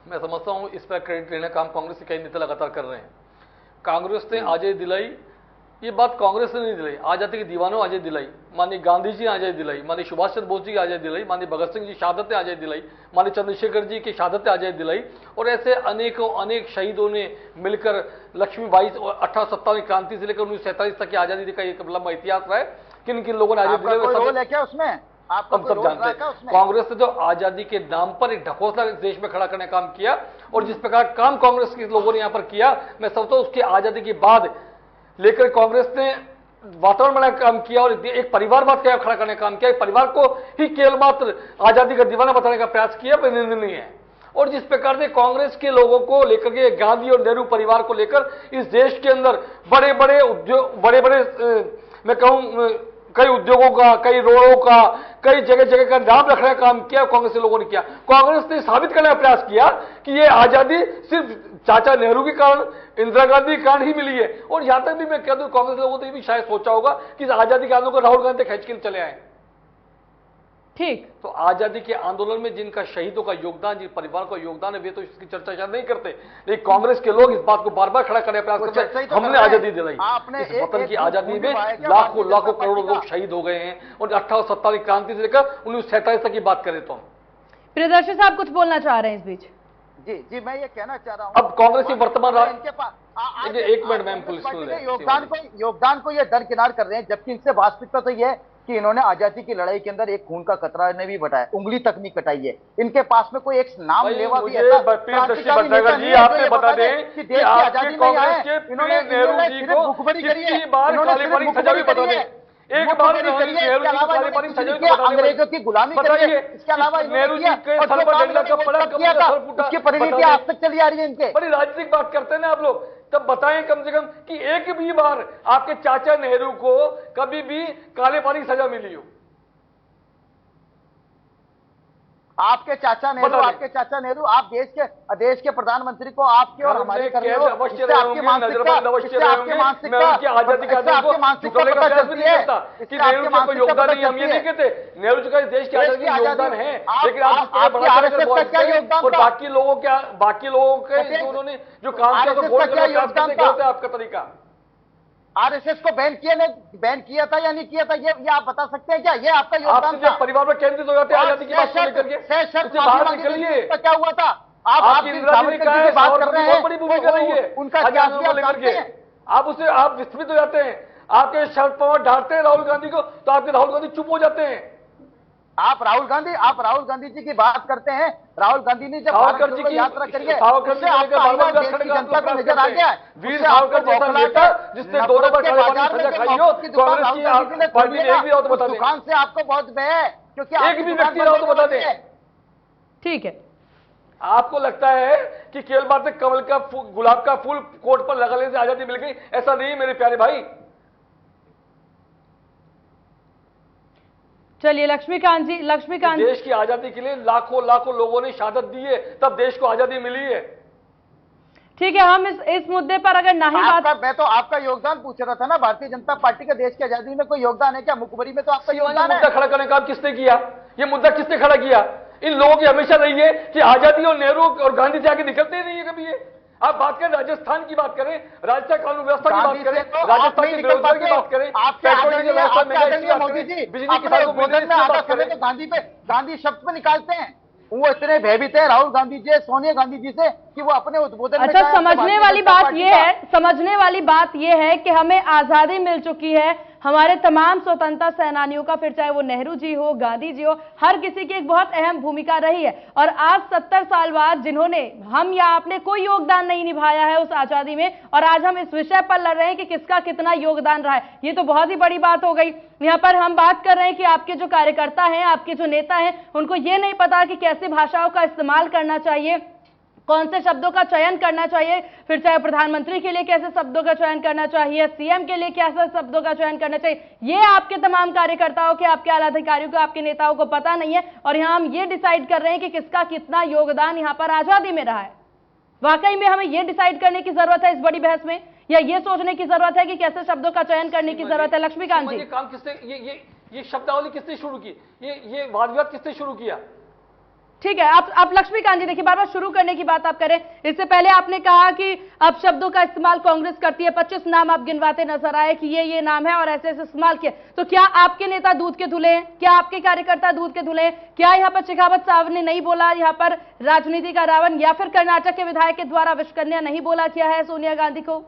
मैं समझता हूं इस पर क्रेडिट लेने का काम कांग्रेस के कई नेता लगातार कर रहे हैं। कांग्रेस ने आजादी दिलाई, ये बात कांग्रेस ने नहीं दिलाई, आजादी के दीवानों आजादी दिलाई। माननीय गांधी जी ने आजादी दिलाई, माननीय सुभाष चंद्र बोस जी की आजादी दिलाई, माननीय भगत सिंह जी शहादत ने आजादी दिलाई, माननीय चंद्रशेखर जी की शहादत ने आजादी दिलाई। और ऐसे अनेक शहीदों ने मिलकर लक्ष्मीबाई 1857 क्रांति से लेकर 1947 तक की आजादी का एक लंबा इतिहास रहा है। किन किन लोगों ने आजादी दिलाई हम सब जानते हैं। कांग्रेस ने जो आजादी के नाम पर एक ढकोसला देश में खड़ा करने का काम किया और जिस प्रकार काम कांग्रेस के लोगों ने यहां पर किया, मैं समझता हूं उसकी आजादी के बाद लेकर कांग्रेस ने वातावरण बनाने का काम किया और एक परिवारवाद का खड़ा करने का काम किया। एक परिवार को ही केवल मात्र आजादी का दीवाना बताने का प्रयास किया, निंदनीय है। और जिस प्रकार से कांग्रेस के लोगों को लेकर के गांधी और नेहरू परिवार को लेकर इस देश के अंदर बड़े बड़े उद्योग, बड़े मैं कहूं कई उद्योगों का, कई रोडों का, कई जगह का नाम रखने का काम किया कांग्रेस के लोगों ने किया। कांग्रेस ने साबित करने का प्रयास किया कि ये आजादी सिर्फ चाचा नेहरू के कारण, इंदिरा गांधी के कारण ही मिली है। और यहां तक भी मैं कह दूं कांग्रेस लोगों ने भी शायद सोचा होगा कि इस आजादी के आंदोलन को राहुल गांधी खींच के चले आए। ठीक, तो आजादी के आंदोलन में जिनका शहीदों का योगदान, जिन परिवार का योगदान है, वे तो इसकी चर्चा शायद नहीं करते, लेकिन कांग्रेस के लोग इस बात को बार बार खड़ा करने का प्रयास करते हैं। हमने आजादी दिलाई, इस वतन की आजादी में लाखों करोड़ों लोग शहीद हो गए हैं। और 1857 क्रांति से लेकर 1947 तक की बात करें तो हम प्रियदर्शी साहब कुछ बोलना चाह रहे हैं इस बीच? जी जी, मैं ये कहना चाह रहा हूँ, अब कांग्रेस की वर्तमान इनके पास एक मिनट मैम, पुलिस सुन ले। योगदान को ये दरकिनार कर रहे हैं, जबकि इनसे वास्तविकता तो ये है कि इन्होंने आजादी की लड़ाई के अंदर एक खून का कतरा ने भी बताया, उंगली तक नहीं कटाई है। इनके पास में कोई एक नाम लेवा भी ऐसा क्रांतिकारी नेता नहीं है आपने जो ये बता दें कि देश की आजादी में आए, इन्होंने सिर्फ भुखमरी करी है, इन्होंने सिर्फ भुखमरी करी है, एक बार अंग्रेजों की गुलामी करी है, इसके अलावा नेहरू जी के सर पर डंडा कब पड़ा, कब किया था, सर फूटा, उसकी परिणति आज तक चली आ रही है इनके। बड़ी राजनीतिक बात करते हैं ना आप लोग, तब बताएं कम से कम कि एक भी बार आपके चाचा नेहरू को कभी भी काले पानी की सजा मिली हो? आपके चाचा नेहरू आप देश के प्रधानमंत्री को आपके और हमारे कर रहे हो, अवश्य रहे होंगे, नजरबंद अवश्य रहे होंगे। मैं उनकी आजादी का झुकाने का प्रयास भी नहीं करता कि नेहरू जी का कोई योगदान नहीं, हम ये नहीं कहते नेहरू जी का देश की आजादी में योगदान है, लेकिन आप और बाकी लोगों के उन्होंने जो काम किया तो गलत है आपका तरीका। आरएसएस को बैन किया था या नहीं किया था, ये आप बता सकते हैं क्या? ये आपका योगदान था? परिवार में केंद्रित हो जाते हैं आजादी की बात लेकर के, बाहर निकलिए। क्या हुआ था? आप इंदिरा जी की बात कर रहे हैं, बड़ी भूमिका रही है उनका लेकर के, आप विस्मित हो जाते हैं। आपके शर्ट पर डांटते हैं राहुल गांधी को, तो आपके राहुल गांधी चुप हो जाते हैं। आप राहुल गांधी जी की बात करते हैं। राहुल गांधी ने जब भारत की यात्रा करी है, उससे आपका देश की जनता को नजर आ गया है। वीर सावरकर जैसा नेता जिसने दोनों बार काले पानी की सजा खाई हो, कांग्रेस की पार्टी ने एक भी रहो तो बता दें। दुकान से आपको बहुत भय है, क्योंकि एक भी व्यक्ति रहो तो बता दें। ठीक है, आपको लगता है कि केवल बात से कमल का गुलाब का फूल कोट पर लगाने से आजादी मिल गई? ऐसा नहीं मेरे प्यारे भाई। चलिए लक्ष्मीकांत जी, देश की आजादी के लिए लाखों लोगों ने शहादत दी है, तब देश को आजादी मिली है। ठीक है, हम इस मुद्दे पर अगर नहीं बात, मैं तो आपका योगदान पूछ रहा था ना, भारतीय जनता पार्टी का देश की आजादी में कोई योगदान है क्या? मुखबरी में तो आपका योगदान है। मुद्दा खड़ा करने का काम किसने किया? ये मुद्दा किसने खड़ा किया? इन लोगों की हमेशा रही है कि आजादी और नेहरू और गांधी से आगे निकलते ही नहीं है कभी। ये आप बात करें राजस्थान की बात करें, राजस्थान कानून व्यवस्था की बात करें, राजस्थान की बेरोजगारी की बात करें, बिजली किसानों को गांधी शब्द पे निकालते हैं। वो इतने भयभीत है राहुल गांधी जी, सोनिया गांधी जी से, कि वो अपने उद्बोधन अच्छा, समझने वाली बात ये है कि हमें आजादी मिल चुकी है, हमारे तमाम स्वतंत्रता सेनानियों का, फिर चाहे वो नेहरू जी हो, गांधी जी हो, हर किसी की एक बहुत अहम भूमिका रही है। और आज 70 साल बाद जिन्होंने, हम या आपने कोई योगदान नहीं निभाया है उस आजादी में, और आज हम इस विषय पर लड़ रहे हैं कि किसका कितना योगदान रहा है, ये तो बहुत ही बड़ी बात हो गई। यहाँ पर हम बात कर रहे हैं कि आपके जो कार्यकर्ता हैं, आपके जो नेता हैं, उनको ये नहीं पता कि कैसे भाषाओं का इस्तेमाल करना चाहिए, कौन से शब्दों का चयन करना चाहिए, फिर चाहे प्रधानमंत्री के लिए कैसे शब्दों का चयन करना चाहिए, सीएम के लिए कैसे शब्दों का चयन करना चाहिए, ये आपके तमाम कार्यकर्ताओं के, आपके आला अधिकारियों को, आपके नेताओं को पता नहीं है। और यहाँ हम ये डिसाइड कर रहे हैं कि किसका कितना योगदान यहाँ पर आजादी में रहा है। वाकई में हमें ये डिसाइड करने की जरूरत है इस बड़ी बहस में, या ये सोचने की जरूरत है कि कैसे शब्दों का चयन करने की जरूरत है? लक्ष्मीकांत जी, काम किसने, ये शब्दावली किसने शुरू की? ये वाद विवाद किसने शुरू किया? ठीक है, आप लक्ष्मीकांत जी देखिए, बार बार शुरू करने की बात आप करें। इससे पहले आपने कहा कि अब शब्दों का इस्तेमाल कांग्रेस करती है, 25 नाम आप गिनवाते नजर आए कि ये नाम है और ऐसे ऐसे इस्तेमाल किया। तो क्या आपके नेता दूध के धुले हैं? क्या आपके कार्यकर्ता दूध के धुले हैं? क्या यहाँ पर शेखावत साहब ने नहीं बोला यहाँ पर राजनीति का रावण, या फिर कर्नाटक के विधायक के द्वारा विश्वकन्या नहीं बोला किया है सोनिया गांधी को?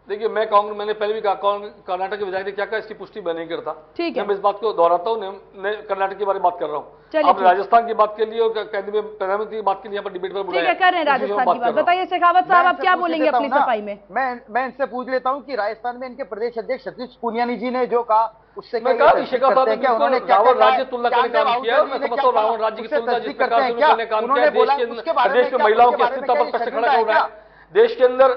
देखिए, मैंने पहले भी कहा, कर्नाटक के विधायक ने क्या कहा इसकी पुष्टि मैं नहीं करता। ठीक है, मैं इस बात को दोहराता हूँ, मैं कर्नाटक के बारे में बात कर रहा हूँ। आप राजस्थान की बात के लिए और प्रधानमंत्री की बात के लिए यहाँ पर डिबेट पर बुलाया। ठीक है, कर रहे हैं राजस्थान की बात। बताइए शेखावत साहब, आप क्या बोलेंगे अपनी सफाई में? मैं इनसे पूछ लेता हूँ कि राजस्थान में इनके प्रदेश अध्यक्ष सतीश पूनिया जी ने जो कहा, उससे मैं कहा कि शेखावत साहब ने रावण राज्य तुलना का काम किया। मैं समझता हूँ रावण राज्य की तुलना जिस प्रकार से उन्होंने काम किया, देश में महिलाओं की अस्तित्व पर प्रश्न खड़ा हो रहा है, देश के अंदर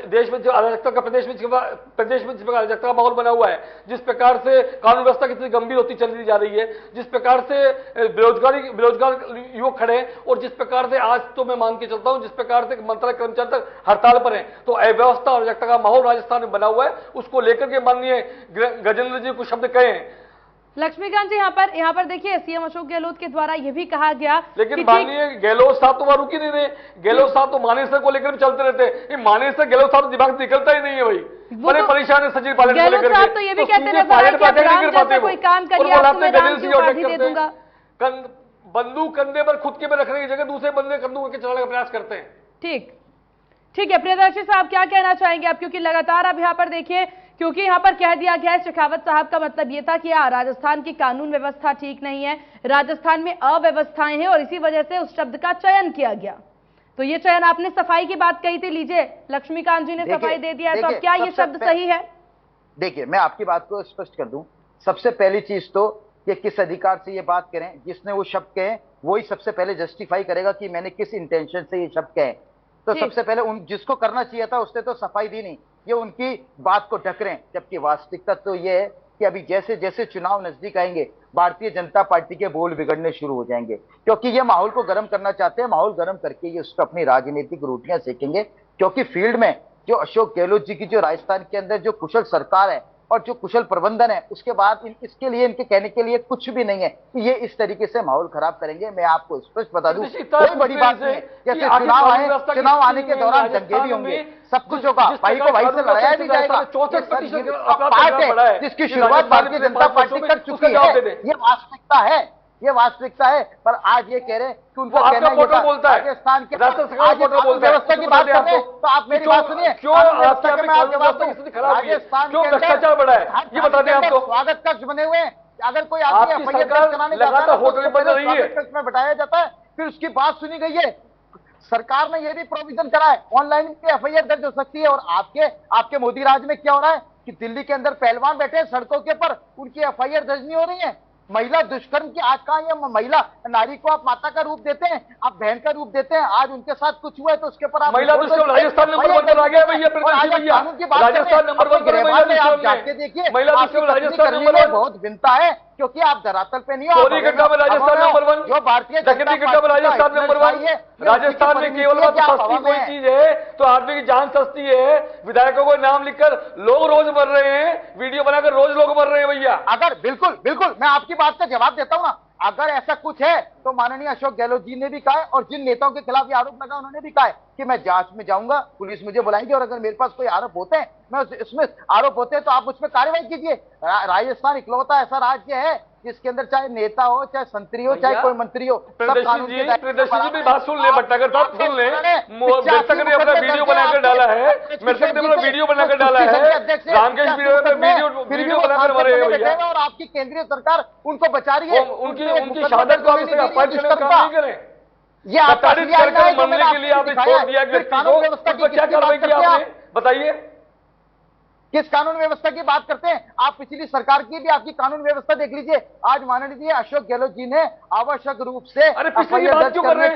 देश में जो अराजकता का प्रदेश में जिस प्रकार अराजकता का माहौल बना हुआ है, जिस प्रकार से कानून व्यवस्था कितनी गंभीर होती चली जा रही है, जिस प्रकार से बेरोजगार युवक खड़े हैं, और जिस प्रकार से आज तो मैं मान के चलता हूं जिस प्रकार से मंत्रालय कर्मचारी तक हड़ताल पर हैं, तो अव्यवस्था और अराजकता का माहौल राजस्थान में बना हुआ है। उसको लेकर के माननीय गजेंद्र जी कुछ शब्द कहे हैं। लक्ष्मीकांत जी, यहाँ पर देखिए, सीएम अशोक गहलोत के द्वारा यह भी कहा गया, लेकिन माननीय गहलोत साहब तो वहां रुक ही नहीं रहे। गहलोत साहब तो मानेसर को लेकर चलते रहते हैं। मानेसर गहलोत साहब दिमाग से निकलता ही नहीं है भाई। वो बड़े तो- परेशान है सचिन पायलट को गहलोत लेकर साहब के। तो ये भी तो कहते सीधे नजर आए पायलट कि पे अब अटैक नहीं राम कर पाते जैसा वो। कोई काम करिए, और आपको मैं बोलाते राम दिल्ली की से अटैक उपाधि दे करते हैं। दूंगा। बंदूक कंधे पर खुद के में रखने की जगह दूसरे बंदे बंदूक के चलाने का प्रयास करते हैं। ठीक ठीक है प्रियदर्शी साहब, क्या कहना चाहेंगे आप, क्योंकि लगातार अब यहाँ पर देखिए, क्योंकि यहाँ पर कह दिया गया है, शेखावत साहब का मतलब ये था कि राजस्थान की कानून व्यवस्था ठीक नहीं है, राजस्थान में अव्यवस्थाएं हैं और इसी वजह से उस शब्द का चयन किया गया। तो ये चयन, आपने सफाई की बात कही थी, लीजिए लक्ष्मीकांत जी ने सफाई दे दिया है, तो अब क्या ये शब्द सही है? देखिए, मैं आपकी बात को स्पष्ट कर दूं। सबसे पहली चीज तो ये किस अधिकार से ये बात करें, जिसने वो शब्द कहे वही सबसे पहले जस्टिफाई करेगा कि मैंने किस इंटेंशन से ये शब्द कहे। तो सबसे पहले उन जिसको करना चाहिए था उसने तो सफाई दी नहीं, ये उनकी बात को ढक रहे हैं। जबकि वास्तविकता तो ये है कि अभी जैसे जैसे चुनाव नजदीक आएंगे भारतीय जनता पार्टी के बोल बिगड़ने शुरू हो जाएंगे, क्योंकि ये माहौल को गर्म करना चाहते हैं। माहौल गर्म करके ये उसको अपनी राजनीतिक रोटियां सेकेंगे, क्योंकि फील्ड में जो अशोक गहलोत जी की जो राजस्थान के अंदर जो कुशल सरकार है और जो कुशल प्रबंधन है, उसके बाद इसके लिए, इनके कहने के लिए कुछ भी नहीं है कि ये इस तरीके से माहौल खराब करेंगे। मैं आपको स्पष्ट बता दूं, कोई बड़ी बात नहीं है। जैसे चुनाव आए, चुनाव आने के दौरान दंगे भी होंगे, सब कुछ होगा, भाई को भाई से लड़ाया भी जाएगा। पार्ट है जिसकी शुरुआत भारतीय जनता पार्टी कर चुकी है, ये वास्तविकता है, ये वास्तविकता है। पर आज ये कह रहे हैं कि उनका कहना राजस्थान के व्यवस्था की बात कर रहे हैं, तो आप मेरी बात सुनिए। राजस्थान के भ्रष्टाचार बढ़ा है, ये बता दें आपको। स्वागत कक्ष बने हुए हैं, अगर कोई आदमी एफआईआर दर्ज कराने जाता है तो होटल स्वागत कक्ष में बैठाया जाता है, फिर उसकी बात सुनी गई है। सरकार ने यह भी प्रोविजन करा है, ऑनलाइन भी एफआईआर दर्ज हो सकती है। और आपके मोदी राज में क्या हो रहा है कि दिल्ली के अंदर पहलवान बैठे हैं सड़कों के ऊपर, उनकी एफआईआर दर्ज नहीं हो रही है। महिला दुष्कर्म की आज कहां, ये महिला नारी को आप माता का रूप देते हैं, आप बहन का रूप देते हैं, आज उनके साथ कुछ हुआ है तो उसके ऊपर आप महिला दुष्कर्म राजस्थान नंबर 1 पर आ गया भैया। कानून की बात राजस्थान नंबर 1 पर आप जाके देखिए, महिला दुष्कर्म राजस्थान नंबर 1 बहुत विनता है, क्योंकि आप धरातल पे नहीं हो। चोरी घटना में राजस्थान नंबर 1, जो भारतीय डकैती घटना में राजस्थान नंबर 1। राजस्थान में केवल सस्ती कोई चीज है तो आदमी की जान सस्ती है। विधायकों को नाम लिखकर लोग रोज मर रहे हैं, वीडियो बनाकर रोज लोग मर रहे हैं भैया। अगर बिल्कुल बिल्कुल मैं आपकी बात का जवाब देता हूं ना, अगर ऐसा कुछ है तो माननीय अशोक गहलोत जी ने भी कहा है और जिन नेताओं के खिलाफ ये आरोप लगा उन्होंने भी कहा है कि मैं जांच में जाऊंगा, पुलिस मुझे बुलाएंगे और अगर मेरे पास कोई आरोप होते हैं, मैं इसमें आरोप होते हैं तो आप उस पर कार्रवाई कीजिए। राजस्थान इकलौता ऐसा राज्य है जिसके अंदर चाहे नेता हो, चाहे संतरी हो, चाहे कोई मंत्री हो, प्रदर्शन जी भी बात सुन ले, भट्टागर साहब सुन ले। मृतक ने अपना वीडियो बनाकर डाला है, मृतक ने अपना वीडियो बनाकर डाला है, रामकेश वीडियो बनाकर मरे भैया। और आपकी केंद्रीय सरकार उनको बचा रही है, उनकी शहादत को काम नहीं करें। ये आप मरने के लिए आपने छोड़ दिया व्यक्ति को, उस पर क्या कार्रवाई की आपने, बताइए। किस कानून व्यवस्था की बात करते हैं आप? पिछली सरकार की भी आपकी कानून व्यवस्था देख लीजिए। आज माननीय अशोक गहलोत जी ने आवश्यक रूप से पिछली की बात क्यों कर रहे हैं?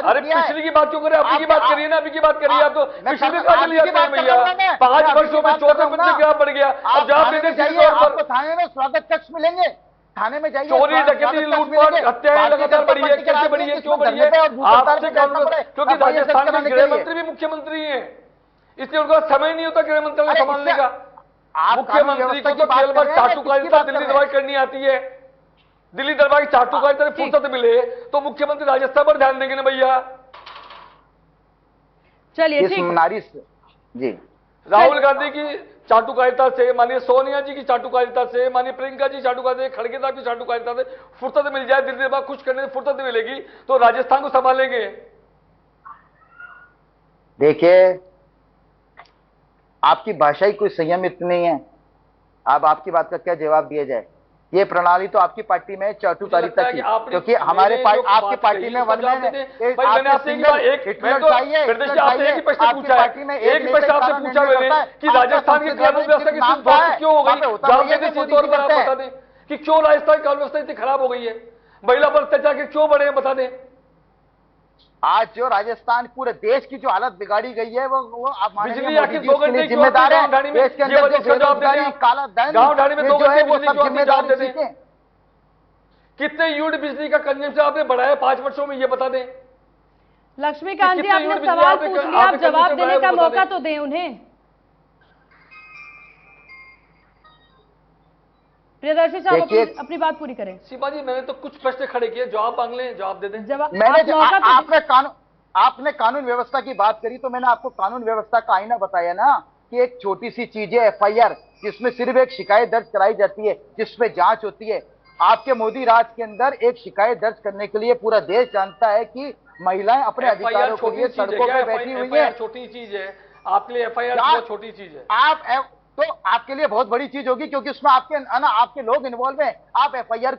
अरे पिछली की बात क्यों कर रहे हैं? अभी की बात करिए ना, अभी की बात करिए। आप तो पिछली भी कहा चली जाते हैं भैया। 5 वर्षों में 14% गिरावट बढ़ गया। अब जवाब देते चाहिए, आपको थाने में स्वागत कक्ष मिलेंगे, थाने में जाइए। चोरी डकैती लूटपाट हत्याएं लगातार बढ़ी है, कैसे बढ़ी है, क्यों बढ़ी है? आपसे कानून, क्योंकि राजस्थान के गृह मंत्री भी मुख्यमंत्री हैं, इसलिए उनका समय नहीं होता गृह मंत्री को संभालने का। मुख्यमंत्री को तो केवल चाटुकारिता दिल्ली दरबार करनी आती है। दिल्ली दरबार की चाटुकारिता फुर्सत मिले तो मुख्यमंत्री राजस्थान पर ध्यान देंगे ना भैया। चलिए ठीक नारी जी, राहुल गांधी की चाटुकारिता से, माननीय सोनिया जी की चाटुकारिता से, माननीय प्रियंका जी चाटुकारिता से, खड़गे साहब की चाटुकारिता से फुर्सत मिल जाए, दिल्ली दरबार खुश करने से फुर्सत मिलेगी तो राजस्थान को संभालेंगे। देखिए, आपकी भाषा ही कोई संयमित नहीं है। अब आपकी बात का क्या जवाब दिया जाए? ये प्रणाली तो आपकी पार्टी में चाटुकारिता की, क्योंकि हमारे आपकी पार्टी में वन मैन चाहिए, एक प्रश्न आपसे पूछा मैंने कि राजस्थान की कानून व्यवस्था की क्यों हो गई, तौर पर आप बता दें कि क्यों राजस्थान की कानून व्यवस्था इतनी खराब हो गई है, महिला पर अत्याचार के क्यों बढ़े हैं, बता दें। आज जो राजस्थान पूरे देश की जो हालत बिगाड़ी गई है वो आप बिजली आखिर 2 घंटे जिम्मेदार है। देश के अंदर जो बेरोजगारी, काला धन, गांव ढाणी में 2 घंटे वो सब जिम्मेदारी देते हैं। कितने यूनिट बिजली का कंजम्पशन आपने बढ़ाया 5 वर्षों में, ये बता दें। लक्ष्मीकांत जी, आपने सवाल पूछ लिया, आप जवाब देने का मौका तो दें उन्हें। प्रियदर्शी साहब अपनी बात पूरी करें। सीमा जी, मैंने तो कुछ प्रश्न खड़े किए, जवाब मांग लें, जवाब दे दें। आपने कानून व्यवस्था की बात करी तो मैंने आपको कानून व्यवस्था का आईना बताया ना की एक छोटी सी चीज है एफआईआर, जिसमें सिर्फ एक शिकायत दर्ज कराई जाती है, जिसमें जांच होती है। आपके मोदी राज के अंदर एक शिकायत दर्ज करने के लिए पूरा देश जानता है कि महिलाएं अपने अधिकारों के लिए सड़कों पर बैठी हुई है। छोटी चीज है आपके लिए, एफआईआर बहुत छोटी चीज है। तो आपके लिए बहुत बड़ी चीज होगी, क्योंकि उसमें आपके लोग इन्वॉल्व हैं। आप एफआईआर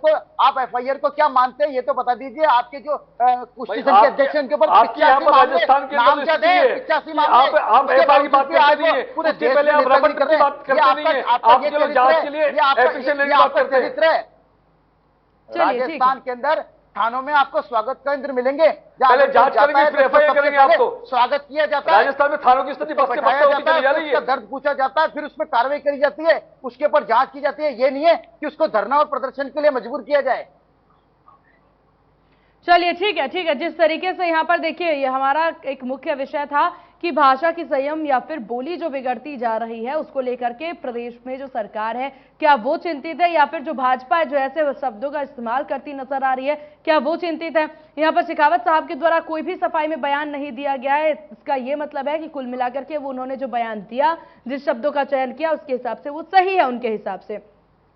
को क्या मानते हैं ये तो बता दीजिए। आपके जो स्टेशन के अध्यक्ष उनके ऊपर राजस्थान के नाम क्या है, 85 मामले। आप एफआईआर की बात करते नहीं है, पूरे उससे पहले आप रबड़ की बात करते नहीं है, आप जो जांच के लिए एफिशिएंट की बात करते हैं। राजस्थान के अंदर थानों में आपको स्वागत केंद्र मिलेंगे, पहले जांच करेंगे फिर एफआईआर करेंगे। आपको स्वागत किया जाता है। राजस्थान में थानों की स्थिति बस के बस होती चली जा रही है, दर्द पूछा जाता है, फिर उसमें कार्रवाई करी जाती है, उसके ऊपर जांच की जाती है। ये नहीं है कि उसको धरना और प्रदर्शन के लिए मजबूर किया जाए। चलिए ठीक है, जिस तरीके से यहाँ पर देखिए, ये हमारा एक मुख्य विषय था कि भाषा की संयम या फिर बोली जो बिगड़ती जा रही है उसको लेकर के प्रदेश में जो सरकार है क्या वो चिंतित है, या फिर जो भाजपा है जो ऐसे शब्दों का इस्तेमाल करती नजर आ रही है क्या वो चिंतित है। यहाँ पर शेखावत साहब के द्वारा कोई भी सफाई में बयान नहीं दिया गया है। इसका ये मतलब है कि कुल मिलाकर के वो उन्होंने जो बयान दिया, जिस शब्दों का चयन किया उसके हिसाब से वो सही है उनके हिसाब से।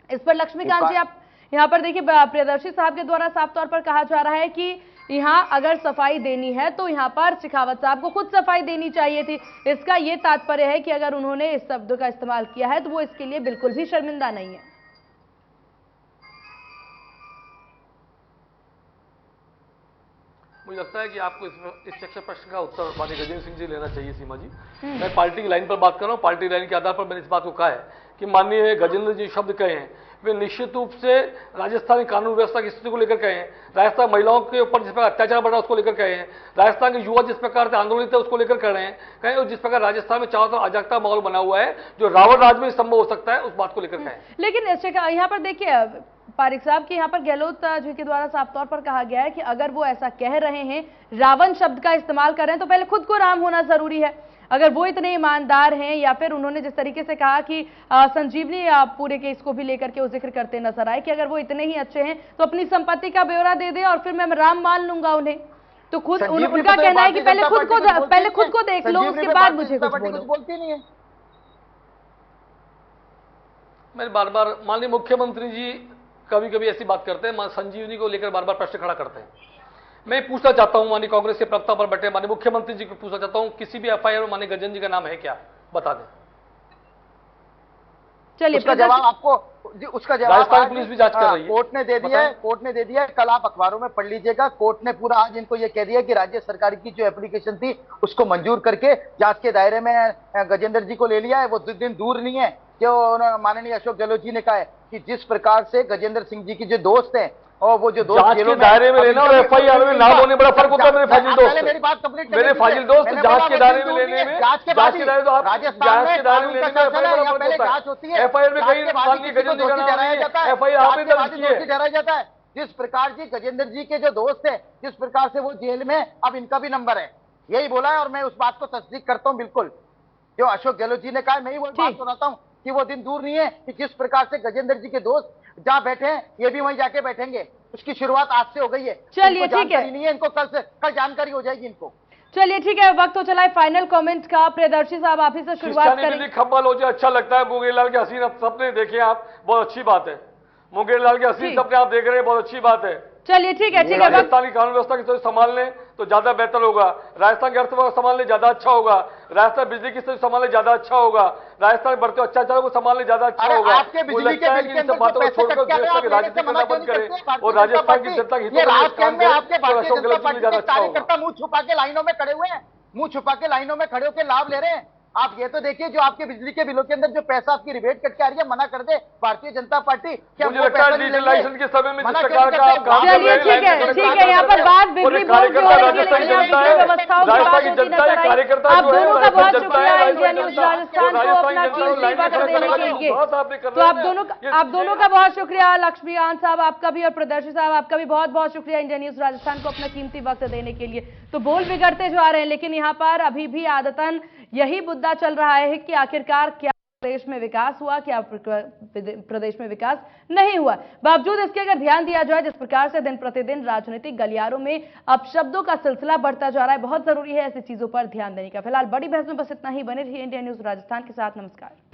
इस पर लक्ष्मीकांत जी आप यहाँ पर देखिए, प्रियदर्शी साहब के द्वारा साफ तौर पर कहा जा रहा है कि यहाँ अगर सफाई देनी है तो यहाँ पर शेखावत साहब को खुद सफाई देनी चाहिए थी। इसका ये तात्पर्य है कि अगर उन्होंने इस शब्द का इस्तेमाल किया है तो वो इसके लिए बिल्कुल भी शर्मिंदा नहीं है। मुझे लगता है कि आपको इस चर्चा प्रश्न का उत्तर माननीय गजेंद्र सिंह जी लेना चाहिए। सीमा जी, मैं पार्टी की लाइन पर बात कर रहा हूँ। पार्टी लाइन के आधार पर मैंने इस बात को कहा है कि माननीय गजेंद्र जी शब्द कहे हैं वे निश्चित रूप से राजस्थान की कानून व्यवस्था की स्थिति को लेकर कहे हैं, राजस्थान महिलाओं के ऊपर जिस प्रकार अत्याचार बढ़ रहा है उसको लेकर कहे हैं, राजस्थान के युवा जिस प्रकार से आंदोलित है उसको लेकर कर रहे हैं, कहें और जिस प्रकार राजस्थान में चारों तरफ अजागता माहौल बना हुआ है जो रावण राज में संभव हो सकता है उस बात को लेकर कहें। लेकिन यहाँ पर देखिए पारिक साहब के यहाँ पर गहलोत जी के द्वारा साफ तौर पर कहा गया है कि अगर वो ऐसा कह रहे हैं, रावण शब्द का इस्तेमाल कर रहे हैं, तो पहले खुद को राम होना जरूरी है। अगर वो इतने ईमानदार हैं, या फिर उन्होंने जिस तरीके से कहा कि संजीवनी पूरे केस को भी लेकर के वो जिक्र करते नजर आए कि अगर वो इतने ही अच्छे हैं तो अपनी संपत्ति का ब्यौरा दे दे और फिर मैं राम मान लूंगा उन्हें। तो खुद उनका कहना है कि पहले खुद को देख लो, उसके बाद मुझे कुछ बोलो। बोलती नहीं है। मैंने बार बार माननीय मुख्यमंत्री जी कभी कभी ऐसी बात करते हैं, संजीवनी को लेकर बार बार प्रश्न खड़ा करते हैं। मैं पूछना चाहता हूं माननीय कांग्रेस के प्रवक्ता पर बैठे माननीय मुख्यमंत्री जी को पूछना चाहता हूं, किसी भी एफआईआर में माननीय गजेंद्र जी का नाम है क्या, बता दें। चलिए उसका जवाब आपको, उसका जवाब राजस्थान पुलिस भी जांच कर रही है, कोर्ट ने दे दिया है। कल आप अखबारों में पढ़ लीजिएगा, कोर्ट ने पूरा आज इनको ये कह दिया कि राज्य सरकार की जो एप्लीकेशन थी उसको मंजूर करके जांच के दायरे में गजेंद्र जी को ले लिया है। वो दिन दूर नहीं है जो माननीय अशोक गहलोत जी ने कहा है कि जिस प्रकार से गजेंद्र सिंह जी की जो दोस्त हैं और वो जो दोस्त जांच के दायरे में लेना और एफआईआर में नाम होने बड़ा फर्क होता है। मेरे फाजिल दोस्त, मेरी बात कंप्लीट मेरे फाजिल दोस्त, जांच के दायरे में लेने में, जांच के दायरे तो आप राजस्थान में लेने में पहले जांच होती है, एफआईआर में कहीं माननीय गजेंद्र जी का नाम नहीं है, एफआईआर आपने दर्ज की है। ठहराया जाता है। जिस प्रकार जी गजेंद्र जी के जो दोस्त है, जिस प्रकार से वो जेल में, अब इनका भी नंबर है, यही बोला है। और मैं उस बात को तस्दीक करता हूँ बिल्कुल, जो अशोक गहलोत जी ने कहा, मैं ही वो बात सुनाता हूँ कि वो दिन दूर नहीं है कि जिस प्रकार से गजेंद्र जी के दोस्त जहाँ बैठे हैं ये भी वहीं जाके बैठेंगे। उसकी शुरुआत आज से हो गई है। चलिए ठीक है, नहीं है इनको, कल जानकारी हो जाएगी इनको। चलिए ठीक है, वक्त हो चला है फाइनल कमेंट का। प्रियदर्शी साहब आप ही से शुरुआत करें। खम्बल हो जाए अच्छा लगता है। मुंगेर लाल के हसीन सपने देखे आप, बहुत अच्छी बात है। मुंगेर लाल के हसीन सपने आप देख रहे हैं, बहुत अच्छी बात है। चलिए ठीक है, राजस्थान की कानून व्यवस्था की संभाल लें तो ज्यादा बेहतर होगा, राजस्थान की अर्थव्यवस्था संभालने ज्यादा अच्छा होगा, राजस्थान बिजली की स्थिति संभालने ज्यादा अच्छा होगा, राजस्थान बढ़ते अत्याचारों को संभालने ज्यादा अच्छा होगा। आपके बिजली के बिल के अंदर बातों को छोड़कर देश की राजनीति करना बंद करें और राजस्थान की जनता के हितों में काम करें। अशोक गहलोत जी ज्यादा अच्छा होगा। मुंह छुपा के लाइनों में खड़े हुए हैं, मुंह छुपा के लाइनों में खड़े होकर लाभ ले रहे हैं। आप ये तो देखिए, जो आपके बिजली के बिलों के अंदर जो पैसा आपकी रिबेट कट के आ रही है, मना कर दे भारतीय जनता पार्टी। मुझे लगता है डिजिटलाइजेशन के समय में जिस प्रकार का आप काम कर रहे हैं, ठीक है, यहाँ पर बात बिजली बोर्ड की हो रही है, लेकिन यहाँ व्यवस्थाओं की बात होती नजर आई। आप दोनों का बहुत शुक्रिया इंडिया न्यूज राजस्थान को अपना कीमती वक्त देने के लिए। तो आप दोनों का बहुत शुक्रिया, लक्ष्मीकांत साहब आपका भी और प्रियदर्शी साहब आपका भी बहुत बहुत शुक्रिया इंडिया न्यूज राजस्थान को अपना कीमती वक्त देने के लिए। तो बोल बिगड़ते जा रहे हैं, लेकिन यहाँ पर अभी भी आदतन यही मुद्दा चल रहा है कि आखिरकार क्या प्रदेश में विकास हुआ, क्या प्रदेश में विकास नहीं हुआ। बावजूद इसके अगर ध्यान दिया जाए जिस प्रकार से दिन प्रतिदिन राजनीतिक गलियारों में अपशब्दों का सिलसिला बढ़ता जा रहा है, बहुत जरूरी है ऐसी चीजों पर ध्यान देने का। फिलहाल बड़ी बहस में बस इतना ही। बने रहिए इंडिया न्यूज राजस्थान के साथ। नमस्कार।